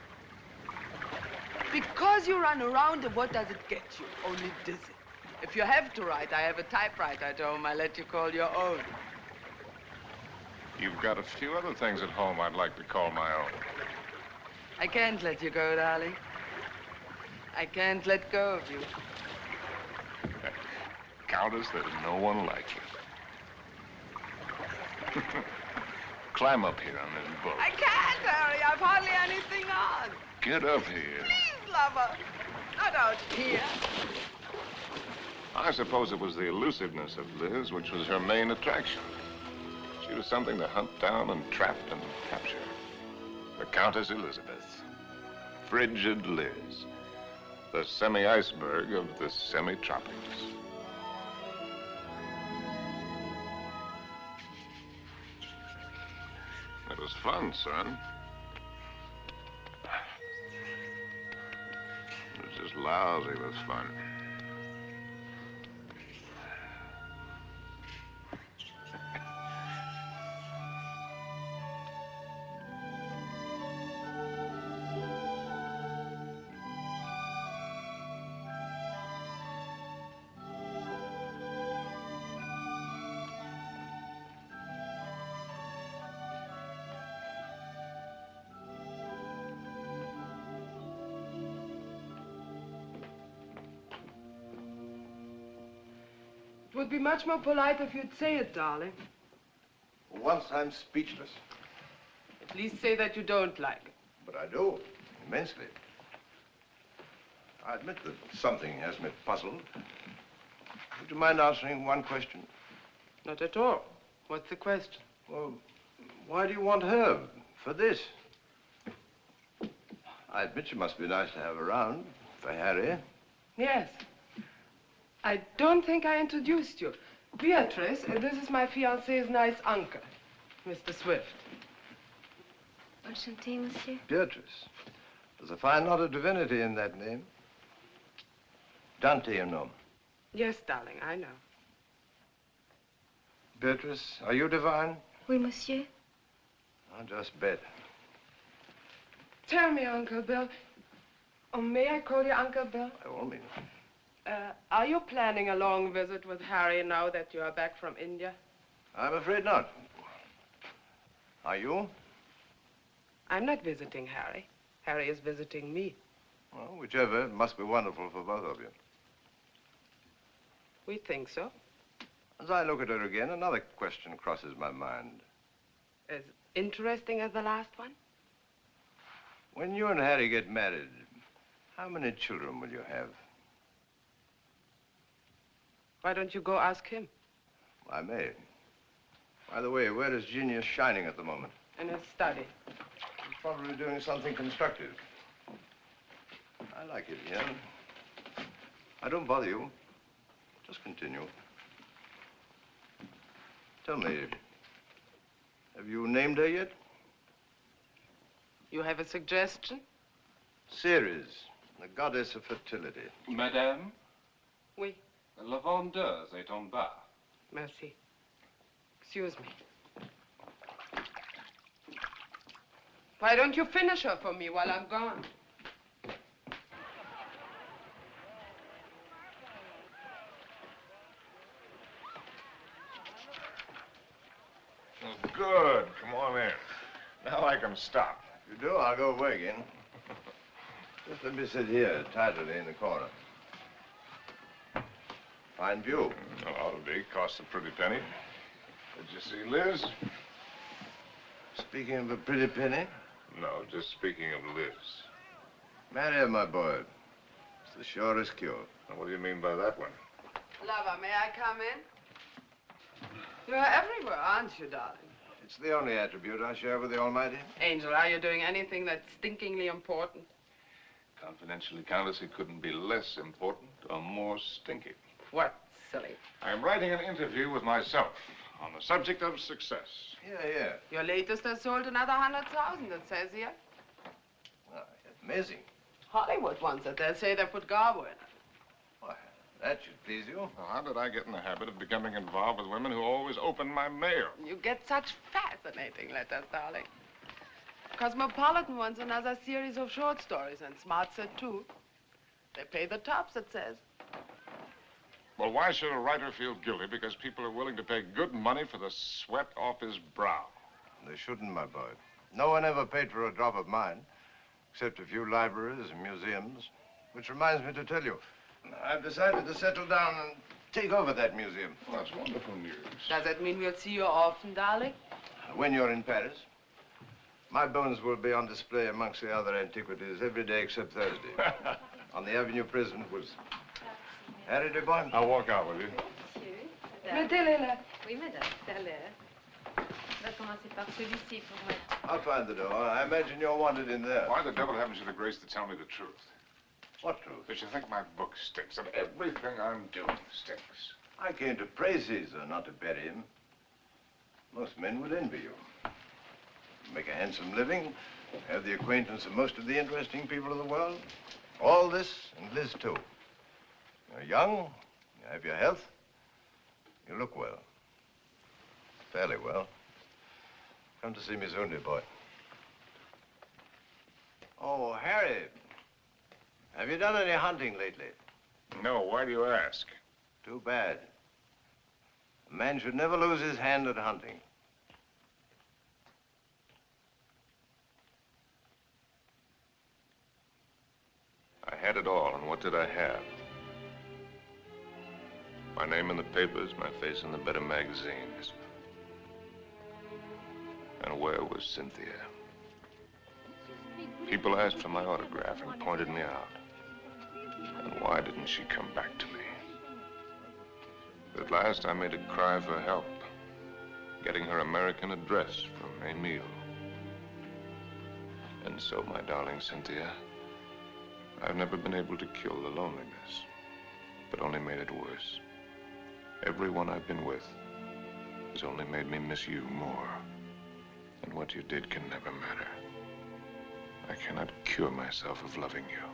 Because you run around, and what does it get you? Only dizzy. If you have to write, I have a typewriter at home. I let you call your own.
You've got a few other things at home I'd like to call my own.
I can't let you go, darling. can't let go of you.
Countess, there's no one like you. Climb up here on this boat.
I can't, Harry. I've hardly anything on.
Get up here.
Please, lover. Not out here.
I suppose it was the elusiveness of Liz which was her main attraction. She was something to hunt down and trap and capture. The Countess Elizabeth. Frigid Liz. The semi-iceberg of the semi-tropics. It was fun, son. It was just lousy with fun.
It would be much more polite if you'd say it, darling.
Once I'm speechless.
At least say that you don't like it.
But I do, immensely. I admit that something has me puzzled. Would you mind answering one question?
Not at all. What's the question?
Well, why do you want her for this? I admit she must be nice to have around for Harry.
Yes. I don't think I introduced you. Beatrice, this is my fiancé's nice uncle, Mr. Swift.
Enchanté, monsieur.
Beatrice. There's a fine lot of divinity in that name. Dante, you know.
Yes, darling, I know.
Beatrice, are you divine?
Oui, monsieur.
I'll just bet.
Tell me, Uncle Bill. Oh, may I call you Uncle Bill?
By all means.
Are you planning a long visit with Harry now that you are back from India?
I'm afraid not. Are you?
I'm not visiting Harry. Harry is visiting me.
Well, whichever, it must be wonderful for both of you.
We think so.
As I look at her again, another question crosses my mind.
As interesting as the last one?
When you and Harry get married, how many children will you have?
Why don't you go ask him?
I may. By the way, where is Genius shining at the moment?
In his study.
He's probably doing something constructive. I like it here. I don't bother you. Just continue. Tell me, have you named her yet?
You have a suggestion?
Ceres, the goddess of fertility.
Madame?
Oui.
La vendeuse est en bas.
Merci. Excuse me. Why don't you finish her for me while I'm gone?
Oh, good. Come on in. Now I can stop.
If you do, I'll go away again. Just let me sit here, tidily in the corner. Fine view.
Ought to be. Costs a pretty penny. Did you see Liz?
Speaking of a pretty penny?
No, just speaking of Liz.
Marry her, my boy. It's the surest cure.
Now, what do you mean by that one?
Lover, may I come in? You're everywhere, aren't you, darling?
It's the only attribute I share with the Almighty.
Angel, are you doing anything that's stinkingly important?
Confidentially, Countess, it couldn't be less important or more stinky.
What, silly?
I'm writing an interview with myself on the subject of success.
Yeah.
Your latest has sold another 100,000, it says here.
Oh, amazing.
Hollywood wants it. They'll say they put Garbo in it.
Why, that should please you.
Well, how did I get in the habit of becoming involved with women who always open my mail?
You get such fascinating letters, darling. Cosmopolitan wants another series of short stories, and Smart said too. They pay the tops, it says.
Well, why should a writer feel guilty because people are willing to pay good money for the sweat off his brow?
They shouldn't, my boy. No one ever paid for a drop of mine, except a few libraries and museums. Which reminds me to tell you, I've decided to settle down and take over that museum.
Well, that's wonderful news.
Does that mean we'll see you often, darling?
When you're in Paris, my bones will be on display amongst the other antiquities every day except Thursday. On the Avenue Prison was Harry de Bonne.
I'll walk out with you.
Mettez-les là.
Oui, madame, tout à l'heure. On va commencer par celui-ci pour moi.
I'll find the door. I imagine you're wanted in there.
Why the devil haven't you the grace to tell me the truth?
What truth?
That you think my book stinks, and everything I'm doing stinks.
I came to praise Caesar, not to bury him. Most men would envy you. Make a handsome living, have the acquaintance of most of the interesting people of the world. All this, and Liz too. You're young, you have your health, you look well. Fairly well. Come to see me soon, dear boy. Oh, Harry, have you done any hunting lately?
No, why do you ask?
Too bad. A man should never lose his hand at hunting.
I had it all, and what did I have? My name in the papers, my face in the better magazines. And where was Cynthia? People asked for my autograph and pointed me out. And why didn't she come back to me? At last, I made a cry for help, getting her American address from Emile. And so, my darling Cynthia, I've never been able to kill the loneliness, but only made it worse. Everyone I've been with has only made me miss you more. And what you did can never matter. I cannot cure myself of loving you.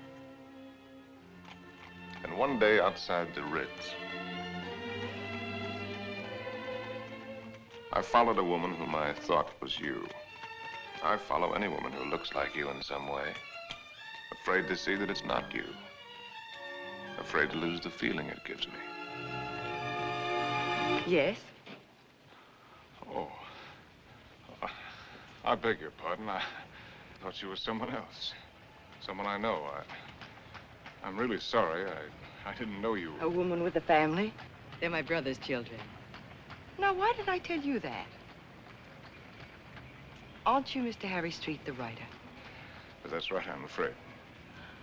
And one day outside the Ritz, I followed a woman whom I thought was you. I follow any woman who looks like you in some way. Afraid to see that it's not you. Afraid to lose the feeling it gives me.
Yes?
Oh. I beg your pardon. thought you were someone else. Someone I know. I'm really sorry. I didn't know you.
A woman with a family? They're my brother's children. Now, why did I tell you that? Aren't you Mr. Harry Street, the writer?
But that's right, I'm afraid.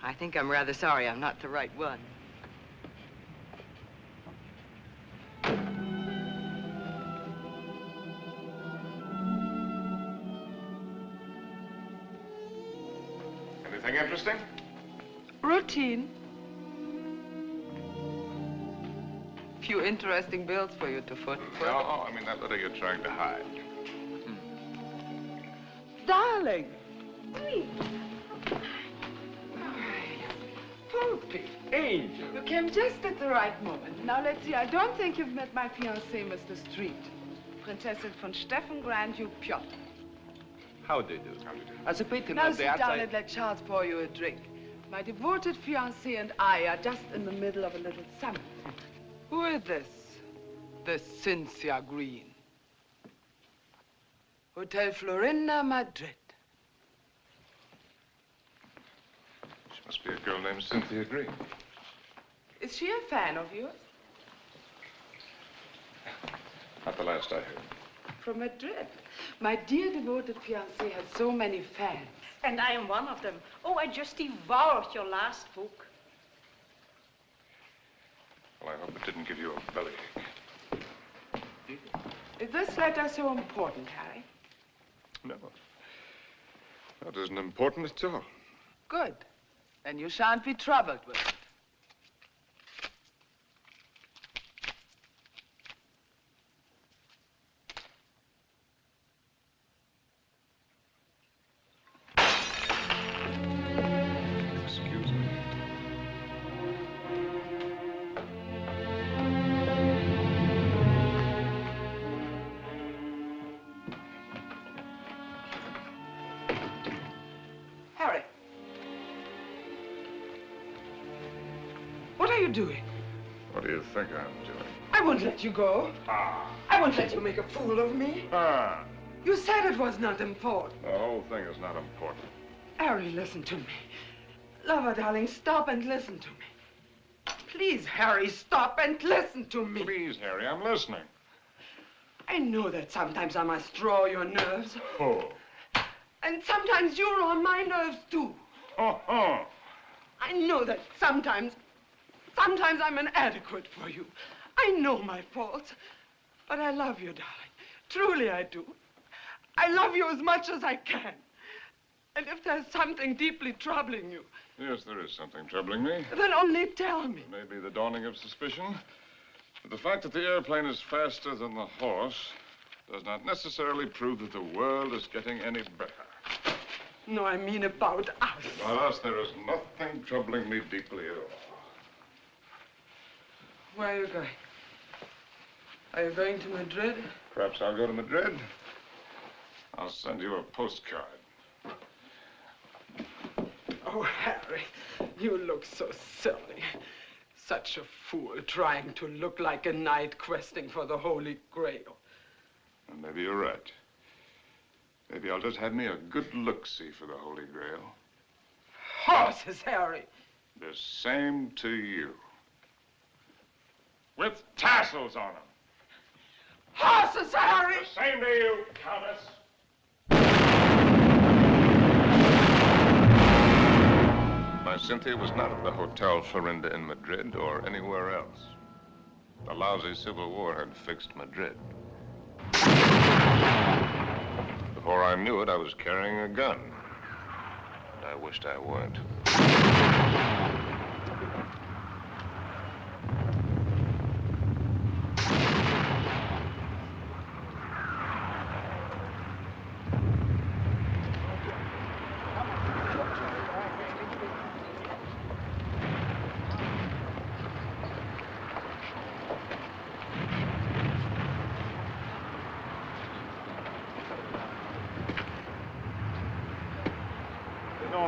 I think I'm rather sorry I'm not the right one.
Anything interesting?
Routine. Few interesting bills for you to foot.
No, I mean that letter you're trying to hide.
Darling. Poopy. Angel. You came just at the right moment. Now, let's see. I don't think you've met my fiancé, Mr. Street. Prinzessin von Steffen, Grand Duke Piotr.
How do you do? As a patron
Now
of the
sit down
outside...
and let Charles pour you a drink. My devoted fiancé and I are just in the middle of a little summit. Who is this? The Cynthia Green. Hotel Florinda, Madrid.
She must be a girl named Cynthia Green.
Is she a fan of yours?
Not the last I heard.
From Madrid. My dear devoted fiancé has so many fans.
And I am one of them. Oh, I just devoured your last book.
Well, I hope it didn't give you a bellyache.
Is this letter so important, Harry?
No. That isn't important at all.
Good. Then you shan't be troubled with it.
Excuse me.
Harry. What are you doing?
What do you think I'm doing?
I won't let you go.
Ah.
I won't let you make a fool of me.
Ah.
You said it was not important.
The whole thing is not important.
Harry, listen to me. Lover, darling, stop and listen to me. Please, Harry, stop and listen to me.
Please, Harry, I'm listening.
I know that sometimes I must draw your nerves.
Oh.
And sometimes you draw my nerves, too.
Oh.
I know that sometimes I'm inadequate for you. I know my faults. But I love you, darling. Truly I do. I love you as much as I can. And if there's something deeply troubling you...
Yes, there is something troubling me.
Then only tell me.
Maybe the dawning of suspicion. But the fact that the airplane is faster than the horse does not necessarily prove that the world is getting any better.
No, I mean about us.
About us, there is nothing troubling me deeply at all.
Where are you going? Are you going to Madrid?
Perhaps I'll go to Madrid. I'll send you a postcard.
Oh, Harry, you look so silly. Such a fool trying to look like a knight questing for the Holy Grail.
And maybe you're right. Maybe I'll just have me a good look-see for the Holy Grail.
Horses, Harry.
The same to you. With tassels on them.
Horses, Harry!
The same to you, Countess. My Cynthia was not at the Hotel Florinda in Madrid or anywhere else. The lousy Civil War had fixed Madrid. Before I knew it, I was carrying a gun. And I wished I weren't.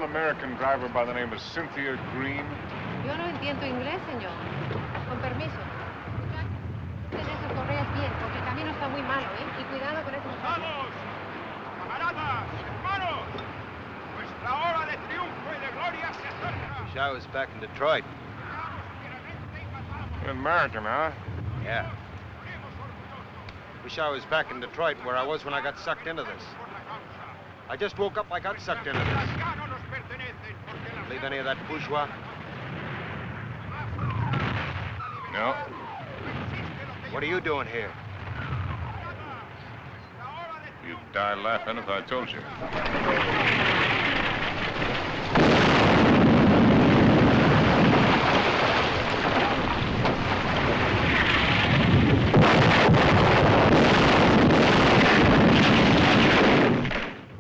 American driver by the name of Cynthia Green.
Yo no entiendo inglés, señor. Con permiso. Ten esas correas bien, porque el camino está muy malo, ¿eh? Y cuidado con esos...
¡Vamos! ¡Camaradas! ¡Hermanos! Pues
I was back in Detroit.
You're an American, huh?
Yeah. Wish I was back in Detroit where I was when I got sucked into this. I just woke up, I got sucked into this. Leave any of that bourgeois?
No.
What are you doing here?
You'd die laughing if I told you.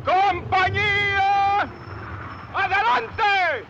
¡Compañía! ¡Adelante!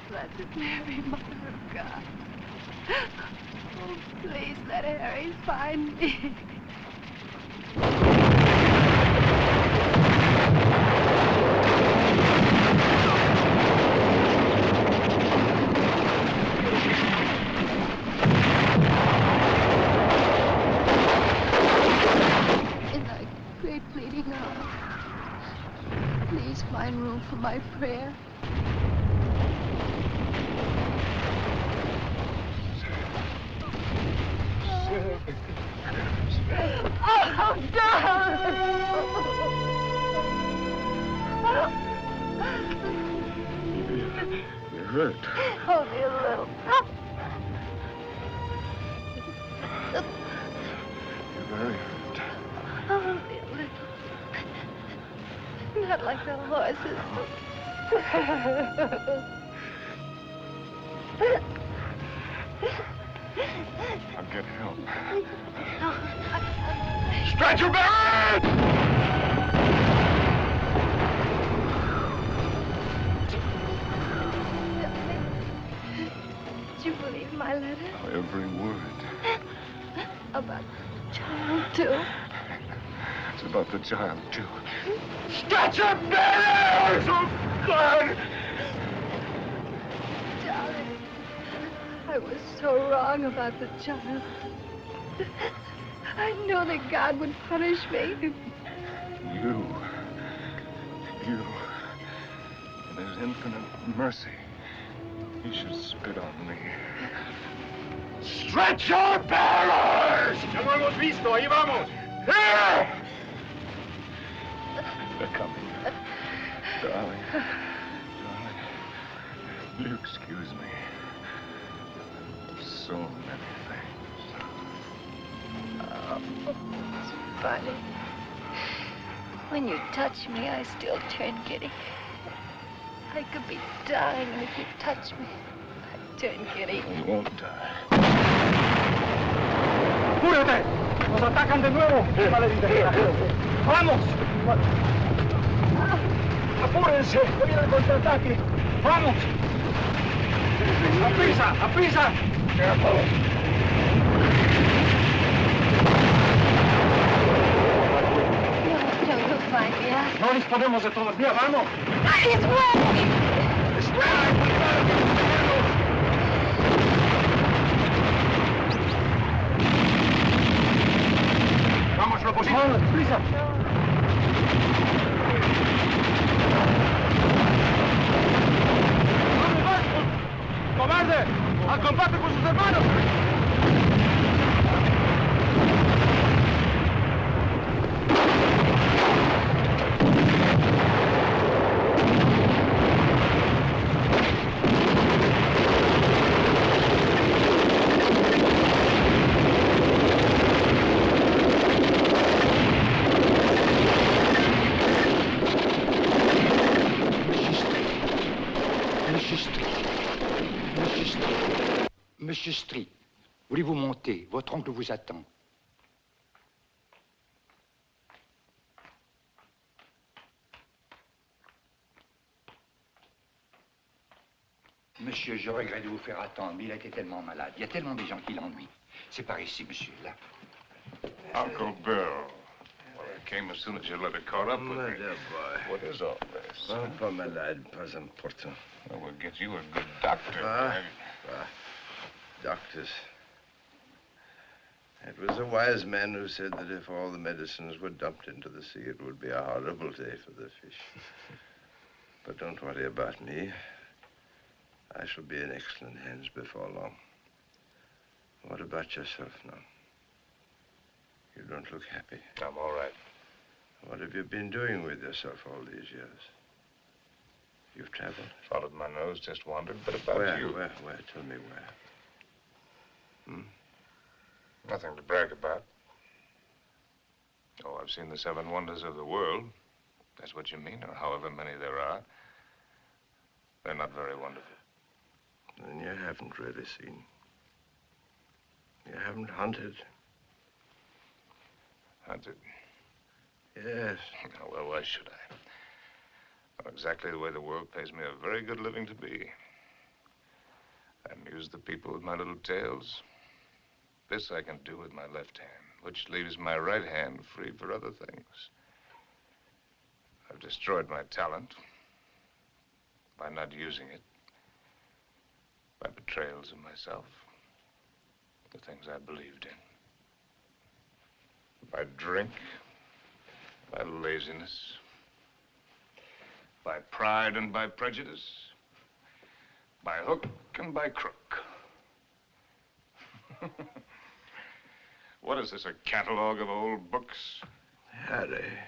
Blessed Mary, Mother of God. Oh, please let Harry find me. In thy great pleading hour, please find room for my prayer. Oh, darling!
You're hurt.
Only a little.
You're very hurt.
Only a little. Not like the horses.
I'll get help.
Stretcher bearers!
Did you believe my letter?
Every word.
About the child, too?
It's about the child, too.
Stretcher bearers! Oh, God!
Darling, I was so wrong about the child. I knew that God would punish me.
You. In his infinite mercy, he should spit on me.
Stretcher bearers! Ya lo hemos visto, ahí vamos. Here!
They're coming. Darling. Will you excuse me? So many things.
Oh, it's funny. When you touch me, I still turn giddy. I could be dying, and if you touch me, I'd turn giddy.
You won't die.
¡Apúrate! ¡Nos atacan de nuevo! ¡Vamos! ¡Apúrense! ¡Viene el contraataque! ¡Vamos! ¡A prisa! ¡A prisa!
You'll find me out.
No disponemos de todo el día, vamos.
It's wrong!
Vamos, lo posible. ¡Vamos, prisa! ¡Vamos, vamos!
Monsieur Street, voulez-vous monter? Votre oncle vous attend. Monsieur, je regrette de vous faire attendre, mais il a été tellement malade. Il y a tellement de gens qui l'ennuient. C'est par ici, monsieur, là.
Uncle Bill. Well, I came as soon as your letter caught up with me.
Dear boy.
What is all this?
Oh, pas malade, pas important.
Well, we'll get you a good doctor.
Doctors. It was a wise man who said that if all the medicines were dumped into the sea, it would be a horrible day for the fish. But don't worry about me. I shall be in excellent hands before long. What about yourself now? You don't look happy.
I'm all right.
What have you been doing with yourself all these years? You've traveled?
Followed my nose, just wandered. But about you?
Where? Tell me where. Hmm?
Nothing to brag about. Oh, I've seen the 7 wonders of the world. That's what you mean, or however many there are. They're not very wonderful.
Then you haven't really seen. You haven't hunted.
Hunted?
Yes.
Oh, well, why should I? Well, exactly the way the world pays me a very good living to be. I amuse the people with my little tales. This I can do with my left hand, which leaves my right hand free for other things. I've destroyed my talent by not using it, by betrayals of myself, the things I believed in, by drink, by laziness, by pride and by prejudice, by hook and by crook. What is this, a catalog of old books?
Harry.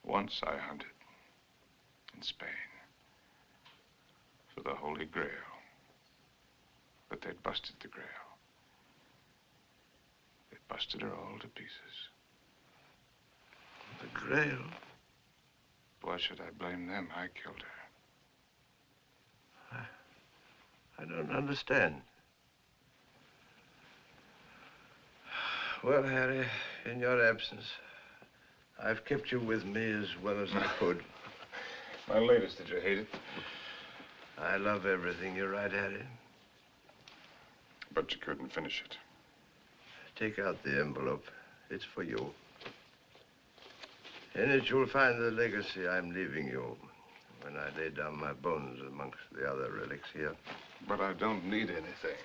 Once I hunted in Spain for the Holy Grail, but they'd busted the Grail. They busted her all to pieces.
The Grail?
Why should I blame them? I killed her.
I don't understand. Well, Harry, in your absence, I've kept you with me as well as I could.
My latest, did you hate it?
I love everything you write, Harry.
But you couldn't finish it.
Take out the envelope. It's for you. In it, you'll find the legacy I'm leaving you when I lay down my bones amongst the other relics here.
But I don't need anything.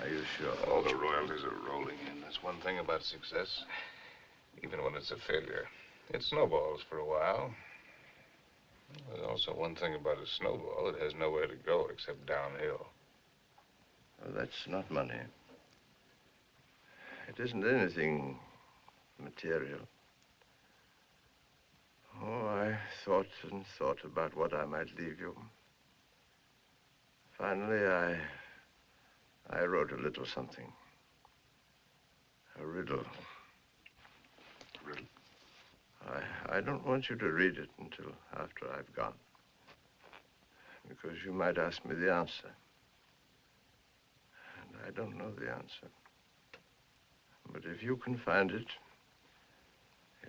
Are you sure?
All the royalties are rolling in. That's one thing about success. Even when it's a failure, it snowballs for a while. There's also one thing about a snowball. It has nowhere to go except downhill.
Well, that's not money. It isn't anything material. Oh, I thought and thought about what I might leave you. Finally, I wrote a little something. A riddle.
Riddle?
I don't want you to read it until after I've gone. Because you might ask me the answer. And I don't know the answer. But if you can find it,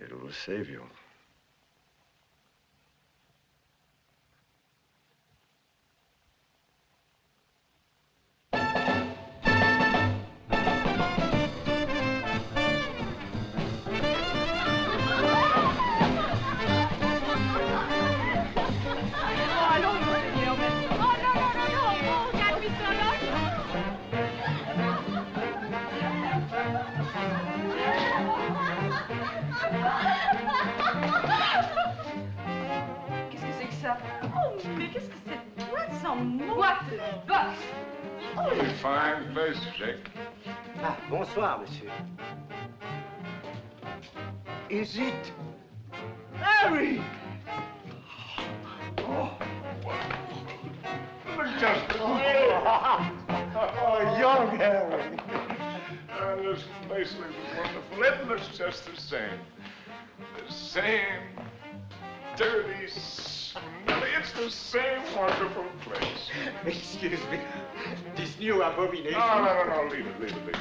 it will save you.
Fine place, Jake.
Ah, bonsoir, monsieur.
Is it Harry?
Oh,
young Harry.
This place looks wonderful. It looks just the same. The same dirty, smelly it's the same wonderful place.
Excuse me. This new abomination.
No, leave it.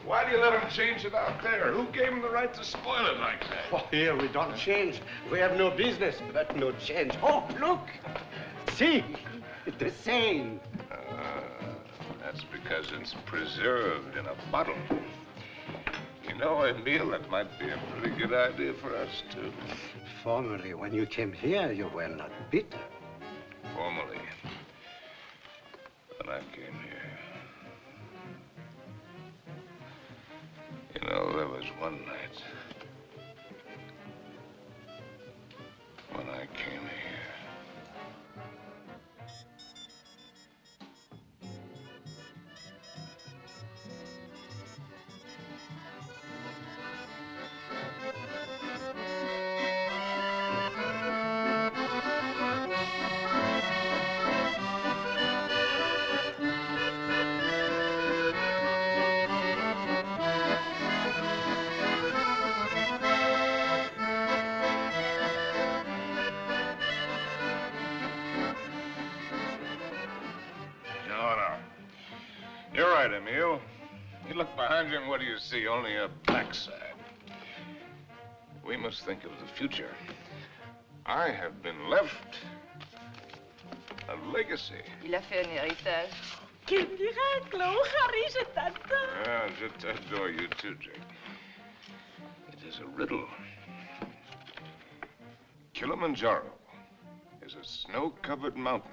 Why do you let him change it out there? Who gave him the right to spoil it like that?
Oh, here we don't change. We have no business, but no change. Oh, look! See? The same.
That's because it's preserved in a bottle. You know, Emile, that might be a pretty good idea for us, too.
Formerly, when you came here, you were not bitter.
Formerly, when I came here. You know, there was one night when I came here. No. You're right, Emile. You look behind you and what do you see? Only a backside. We must think of the future. I have been left a legacy.
Il a fait un héritage.
Quel miracle! Oh, Harry, je t'adore.
Yeah, je t'adore you too, Jake. It is a riddle. Kilimanjaro is a snow-covered mountain,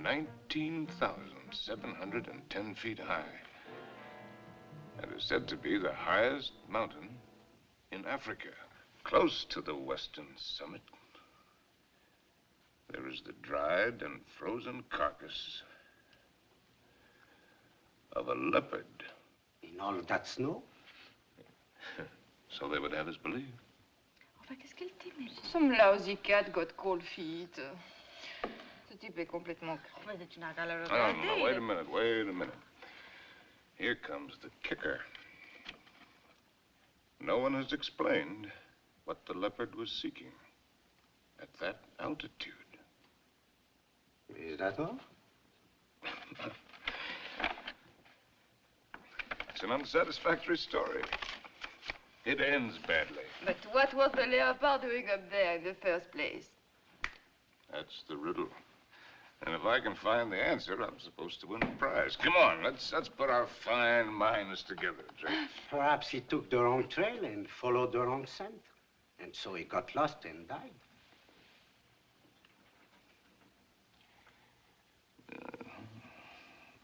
19,710 feet high, and is said to be the highest mountain in Africa. Close to the western summit, there is the dried and frozen carcass of a leopard.
In all that snow?
So they would have us believe.
Enfin, qu'est-ce qu'elle t'aimait? Some lousy cat got cold feet. Ce type est complètement cru. Mais tu n'as qu'à le regarder.
No, wait a minute. Here comes the kicker. No one has explained what the leopard was seeking at that altitude.
Is that all?
It's an unsatisfactory story. It ends badly.
But what was the leopard doing up there in the first place?
That's the riddle. And if I can find the answer, I'm supposed to win a prize. Come on, let's put our fine minds together, Jake.
Perhaps he took the wrong trail and followed the wrong scent. And so he got lost and died.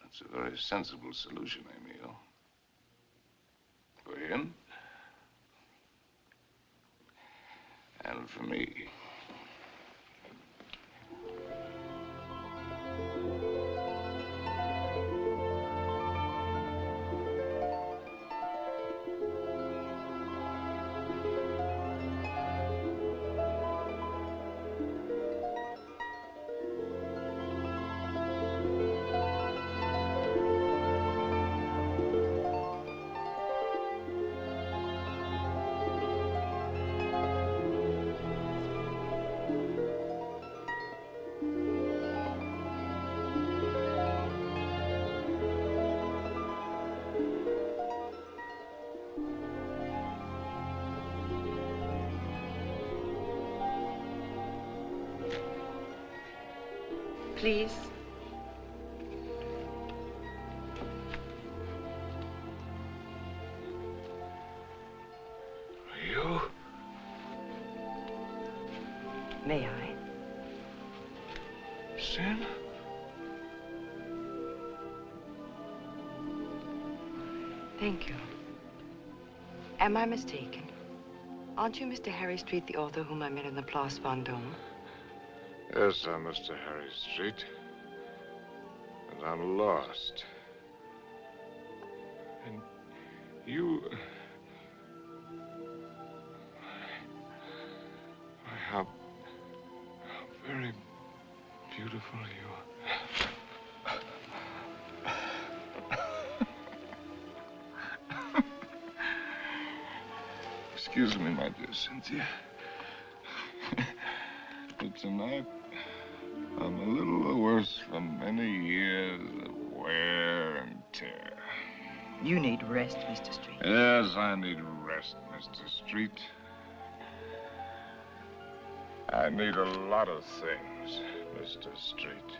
That's a very sensible solution, Emile. For him. And for me.
Please.
You?
May I?
Sin?
Thank you. Am I mistaken? Aren't you Mr. Harry Street, the author whom I met in the Place Vendôme?
Yes, I'm Mr. Harry Street. And I'm lost. And you... How very beautiful you are. Excuse me, my dear Cynthia. But tonight, I'm a little worse from many years of wear and tear.
You need rest, Mr. Street.
Yes, I need rest, Mr. Street. I need a lot of things, Mr. Street.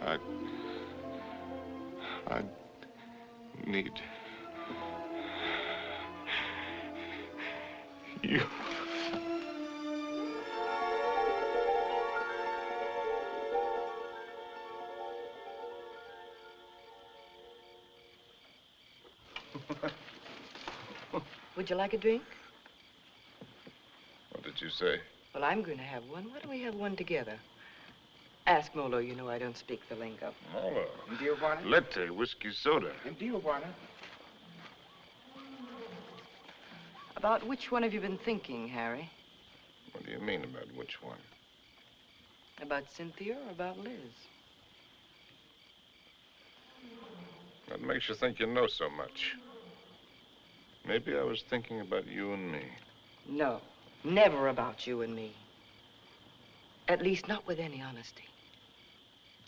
I need you.
Would you like a drink?
What did you say?
Well, I'm going to have one. Why don't we have one together? Ask Molo. You know I don't speak the lingo.
Molo.
Indio buona?
Latte, whiskey soda.
Indio buona?
About which one have you been thinking, Harry?
What do you mean about which one?
About Cynthia or about Liz?
What makes you think you know so much? Maybe I was thinking about you and me.
No, never about you and me. At least not with any honesty.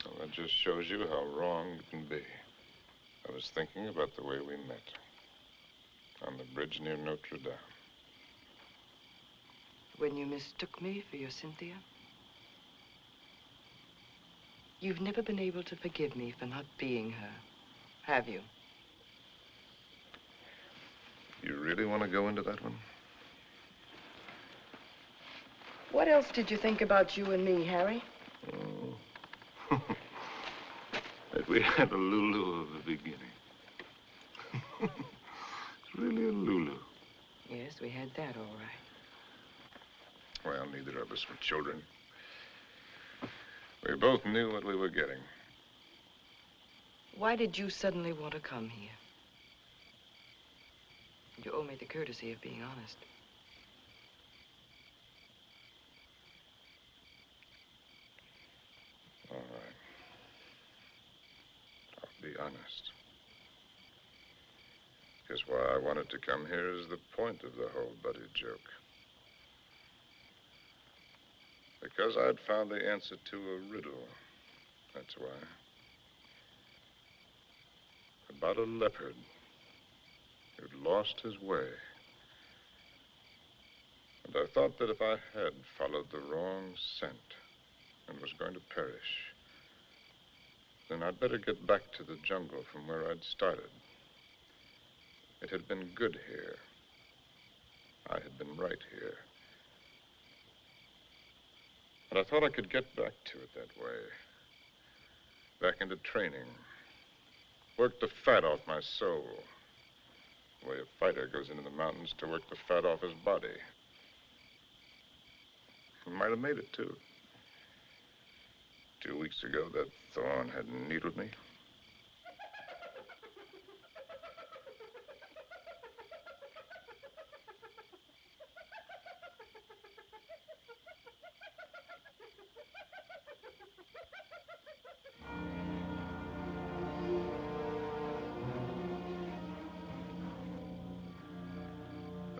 Well, that just shows you how wrong you can be. I was thinking about the way we met. On the bridge near Notre Dame.
When you mistook me for your Cynthia? You've never been able to forgive me for not being her, have you?
You really want to go into that one?
What else did you think about you and me, Harry?
Oh. That we had a Lulu of the beginning. It's really a Lulu.
Yes, we had that all right.
Well, neither of us were children. We both knew what we were getting.
Why did you suddenly want to come here? You owe me the courtesy of being honest.
All right. I'll be honest. Because why I wanted to come here is the point of the whole buddy joke. Because I'd found the answer to a riddle. That's why. About a leopard who'd lost his way. And I thought that if I had followed the wrong scent and was going to perish, then I'd better get back to the jungle from where I'd started. It had been good here. I had been right here. And I thought I could get back to it that way. Back into training. Work the fat off my soul. The way a fighter goes into the mountains to work the fat off his body. I might have made it, too. 2 weeks ago, that thorn had needled me.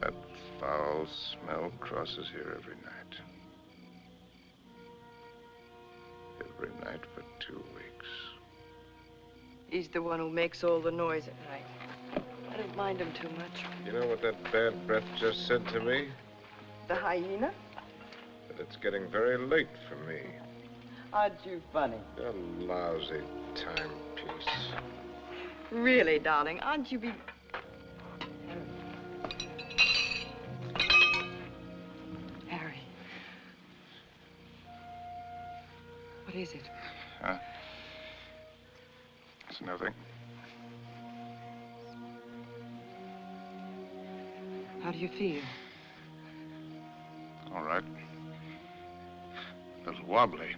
That foul smell crosses here every night. Every night for 2 weeks.
He's the one who makes all the noise at night. I don't mind him too much.
You know what that bad breath just said to me?
The hyena?
That it's getting very late for me.
Aren't you funny?
A lousy timepiece.
Really, darling, aren't you Harry. What is it?
Huh? It's nothing.
How do you feel?
All right. A little wobbly.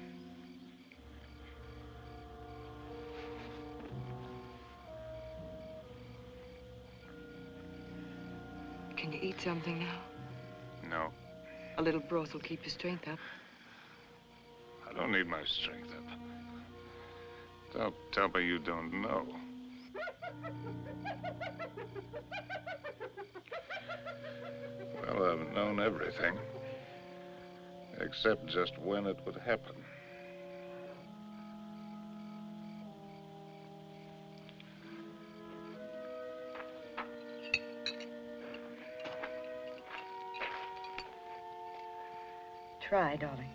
Can you eat something now?
No.
A little broth will keep your strength up.
I don't need my strength up. Don't tell me you don't know. Well, I've known everything. Except just when it would happen.
Try, darling.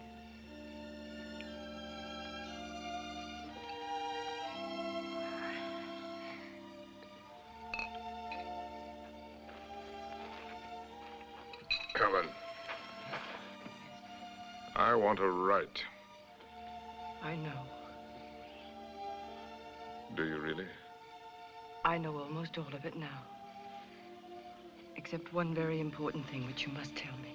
Helen, I want to write.
I know.
Do you really?
I know almost all of it now. Except one very important thing which you must tell me.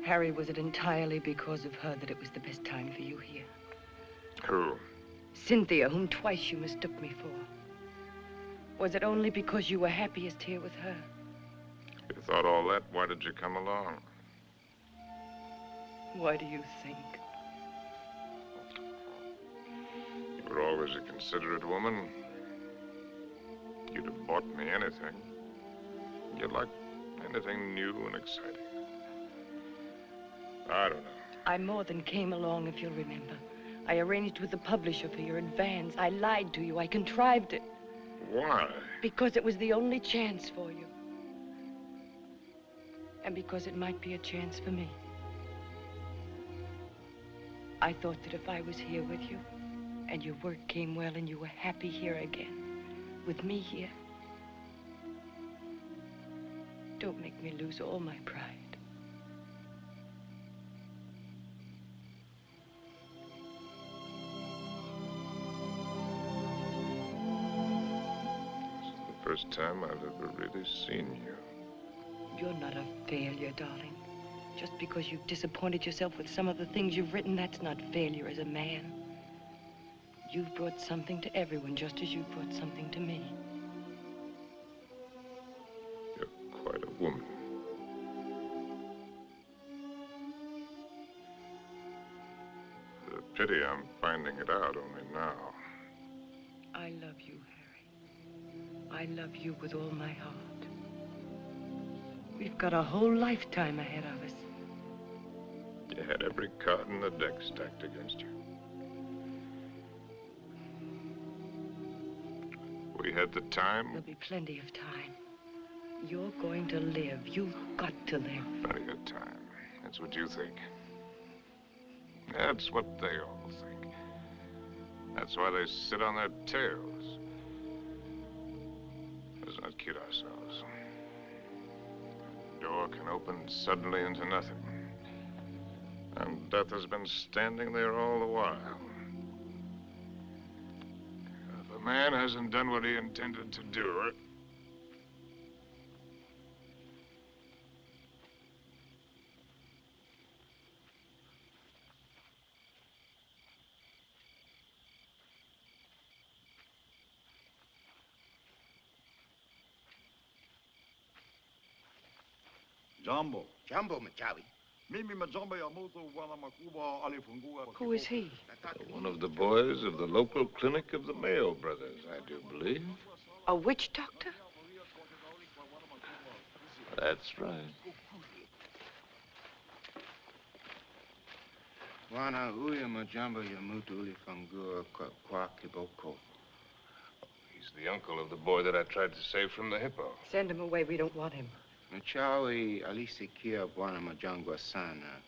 Harry, was it entirely because of her that it was the best time for you here?
Who?
Cynthia, whom twice you mistook me for. Was it only because you were happiest here with her?
You thought all that, why did you come along?
Why do you think?
You were always a considerate woman. You'd have bought me anything. You liked anything new and exciting. I don't know.
I more than came along, if you'll remember. I arranged with the publisher for your advance. I lied to you. I contrived it.
Why?
Because it was the only chance for you. And because it might be a chance for me. I thought that if I was here with you, and your work came well, and you were happy here again, with me here, don't make me lose all my pride.
First time I've ever really seen you.
You're not a failure, darling. Just because you've disappointed yourself with some of the things you've written, that's not failure as a man. You've brought something to everyone, just as you've brought something to me.
You're quite a woman. It's a pity I'm finding it out only now.
I love you, Harry. I love you with all my heart. We've got a whole lifetime ahead of us.
You had every card in the deck stacked against you. We had the time.
There'll be plenty of time. You're going to live. You've got to live.
Plenty of time. That's what you think. That's what they all think. That's why they sit on their tails. Let's not kid ourselves. The door can open suddenly into nothing. And death has been standing there all the while. If a man hasn't done what he intended to do,
Jumbo.
Jumbo Machawi.
Who is he?
one of the boys of the local clinic of the Mayo brothers, I do believe.
A witch doctor?
That's right.
Wana uya majambo ya mutu uli fangua kwa kiboko.
He's the uncle of the boy that I tried to save from the hippo.
Send him away. We don't want him.
Machawi alisikia bwana majangwa sana.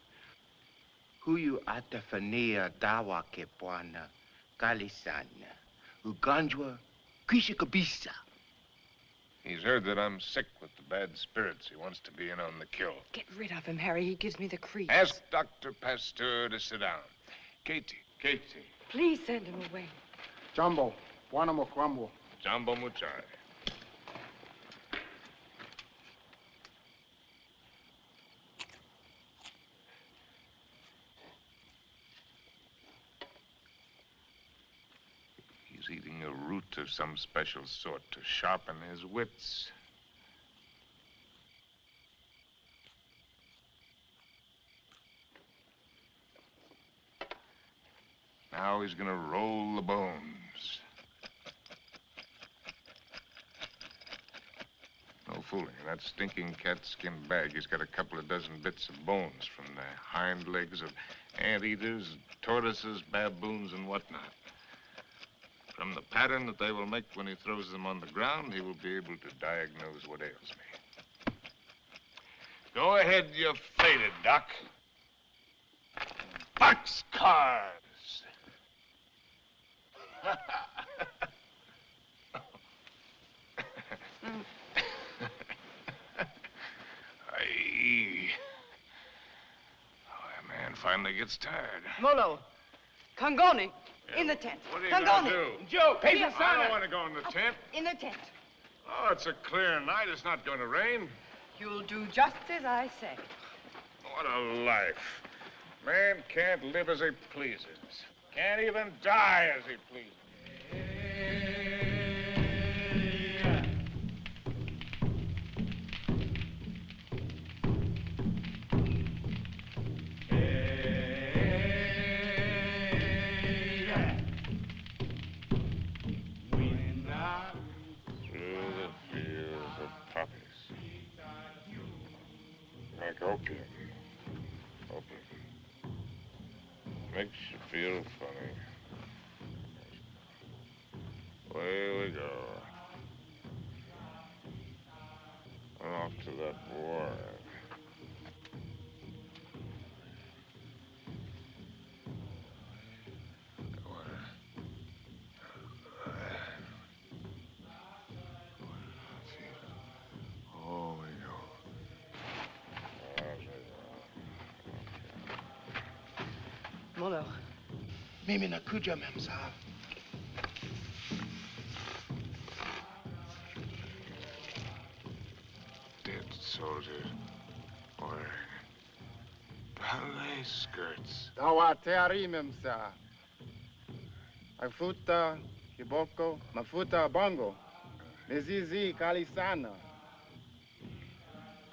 Huyu atafania dawa ke bwana kali sana. Ugonjwa kwisha kabisa.
He's heard that I'm sick with the bad spirits. He wants to be in on the kill.
Get rid of him, Harry. He gives me the creeps.
Ask Dr. Pasteur to sit down. Katie.
Please send him away.
Jumbo, bwana mokwambo.
Jumbo Muchai. He's eating a root of some special sort to sharpen his wits. Now he's gonna roll the bones. No fooling. In that stinking catskin bag, he's got a couple of dozen bits of bones from the hind legs of anteaters, tortoises, baboons, and whatnot. From the pattern that they will make when he throws them on the ground, he will be able to diagnose what ails me. Go ahead, you're faded, Doc. Boxcars! Aye. Oh, that man finally gets tired.
Molo, Kangoni, in the tent.
What are you
Kangoni.
gonna do?
Joe,
I don't want to go in the tent.
In the tent.
Oh, it's a clear night. It's not going to rain.
You'll do just as I say.
What a life. Man can't live as he pleases. Can't even die as he pleases. Like opium. Opium. Makes you feel funny. Away we go. Off to that war. Oh, we go.
Molo.
Mimi nakuja, ma'am, sahab.
Dead soldiers wearing ballet skirts.
Dawa teari, ma'am, sahab. Mafuta, kiboko, mafuta, bongo. Mizizi, kalisana.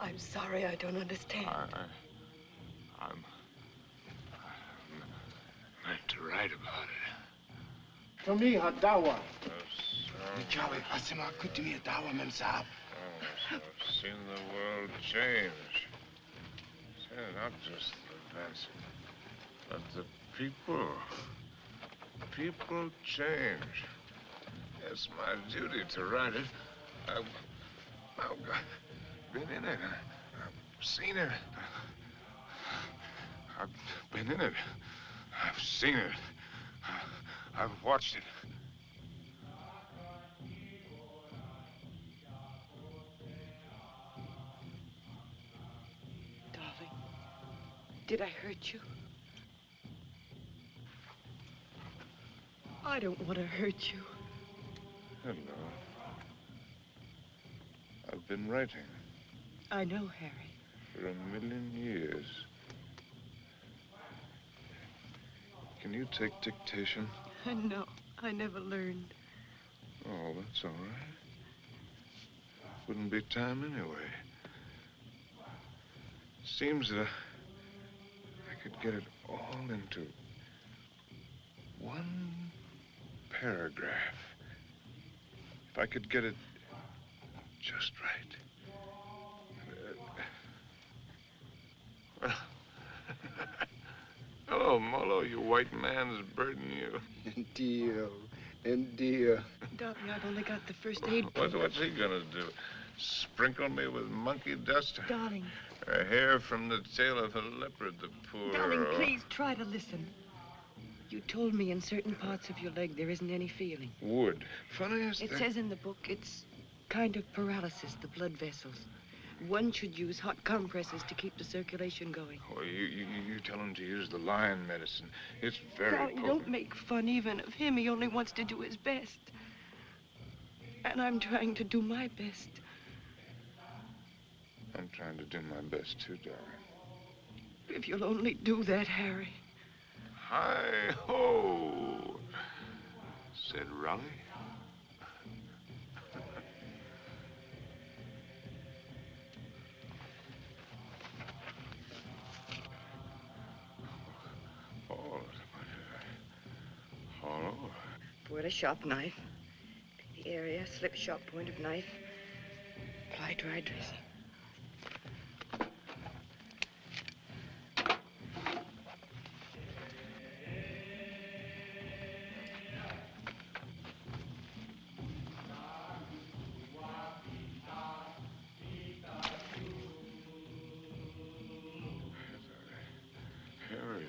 I'm sorry, I don't understand.
I'm meant to write about it.
To me, hadawa.
Nichawe, asema kutumi dawa, ma'am, sahab.
Oh, I've seen the world change. Not just the events, but the people. People change. It's my duty to write it. I've been in it. I've seen it. I've been in it. I've seen it. I've watched it.
Darling, did I hurt you? I don't want to hurt you.
Hello. I've been writing.
I know, Harry.
For 1,000,000 years. Can you take dictation?
No, I never learned.
Oh, that's all right. Wouldn't be time anyway. Seems that I could get it all into one paragraph. If I could get it just right. Hello, Molo, you white man's burden, you.
Dear.
Darling, I've only got the first aid.
What's he gonna do? Sprinkle me with monkey dust?
Darling.
A hair from the tail of a leopard, the poor...
Darling, please try to listen. You told me in certain parts of your leg there isn't any feeling.
Wood. Funny as
It says in the book it's kind of paralysis, the blood vessels. One should use hot compresses to keep the circulation going.
Oh, you tell him to use the lion medicine. It's very
Darling,
potent.
don't make fun even of him. He only wants to do his best. And I'm trying to do my best.
I'm trying to do my best, too, darling.
If you'll only do that, Harry.
Hi-ho, said Raleigh. Hollow.
With a sharp knife. The area, slip sharp point of knife. Apply dry dressing.
Harry.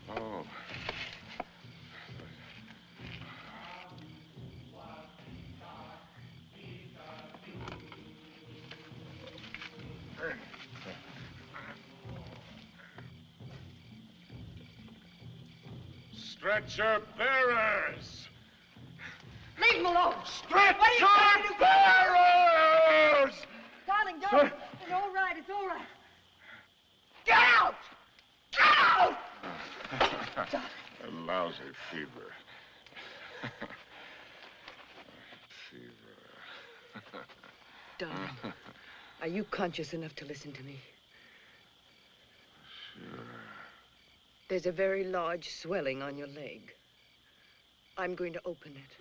Oh. Stretcher bearers!
Leave him alone!
Stretcher bearers!
Darling, don't. It's all right. It's all right. Get out! Get out!
A lousy fever. Fever.
Darling, are you conscious enough to listen to me?
Sure.
There's a very large swelling on your leg. I'm going to open it.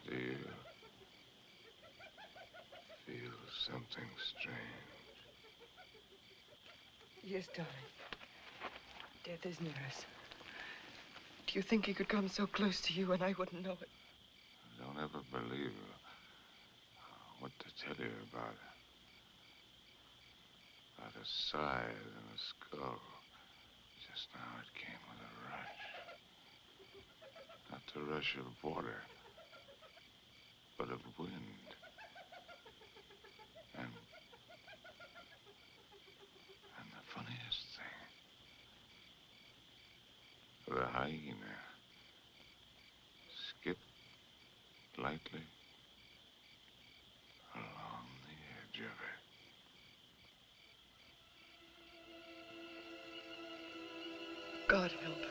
Do you feel something strange?
Yes, darling. Death is near us. Do you think he could come so close to you and I wouldn't know it?
Don't ever believe what to tell you about a scythe and a skull. Just now it came with a rush. Not the rush of water, but of wind. And the funniest thing, the hyena skipped lightly along the edge of it.
God help us.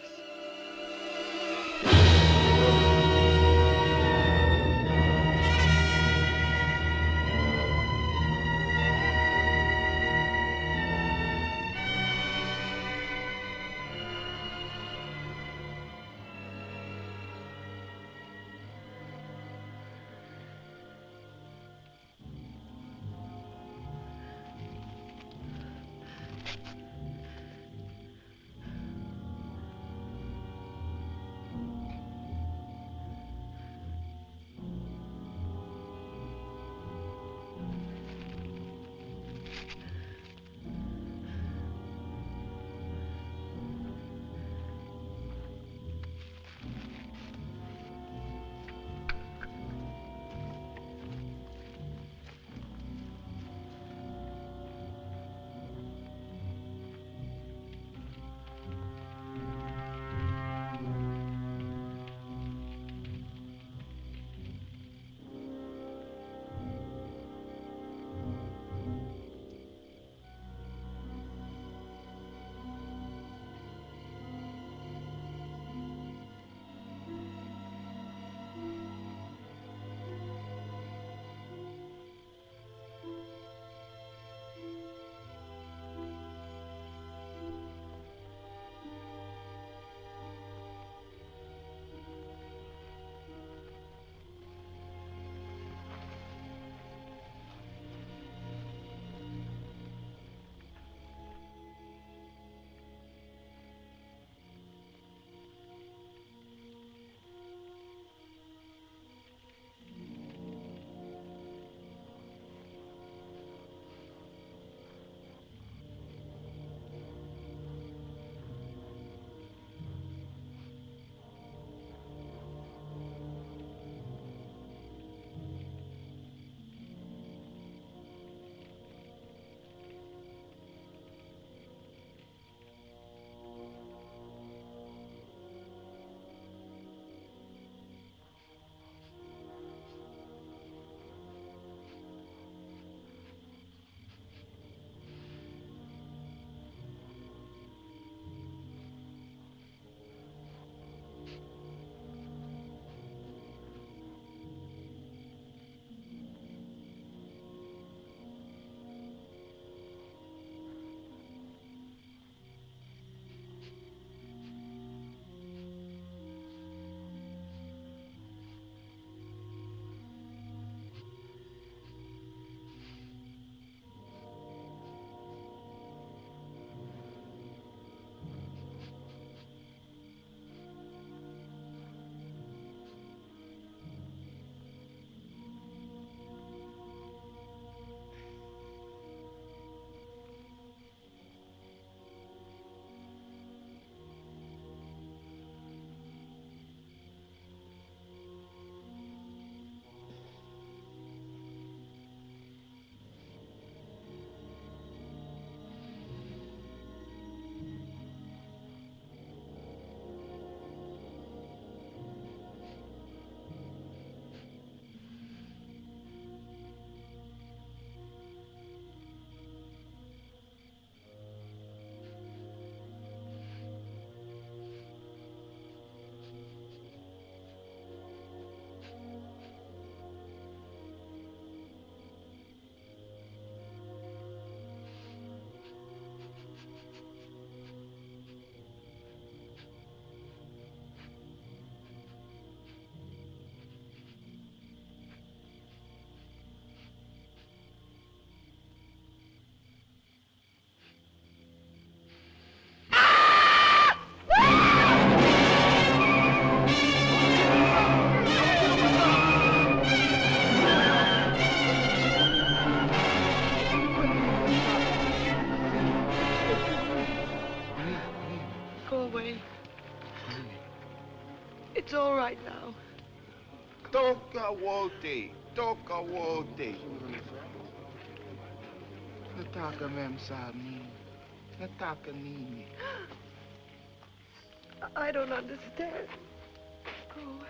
It's all right now.
Toka wote. Toka wote. Nataka mem sa amin. Nataka nini.
I don't understand. Go away.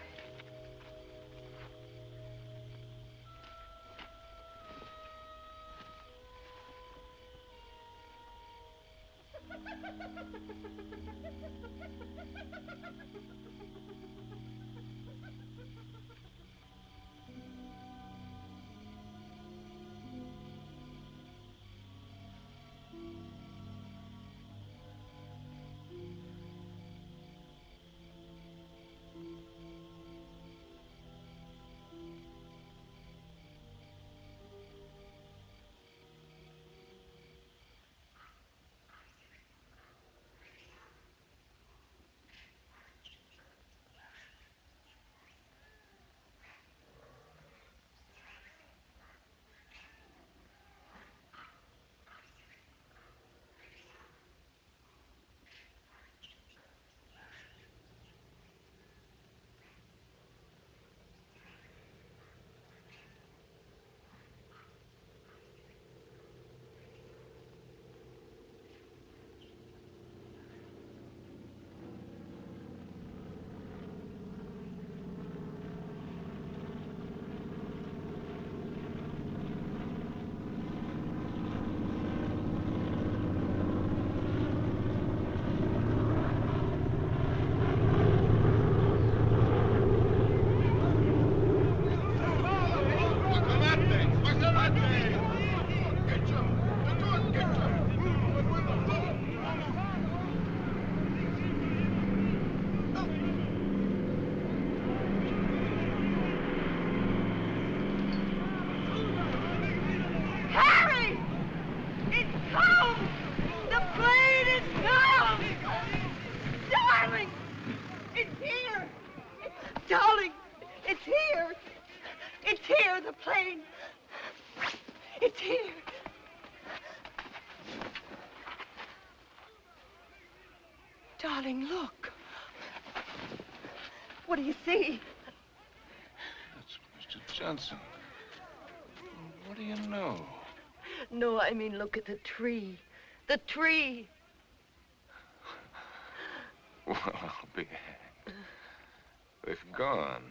Darling, it's here. It's here, the plane. It's here. Darling, look. What do you see?
That's Mr. Johnson. What do you know?
No, I mean, look at the tree. The tree.
Well, I'll be hanged. They've gone.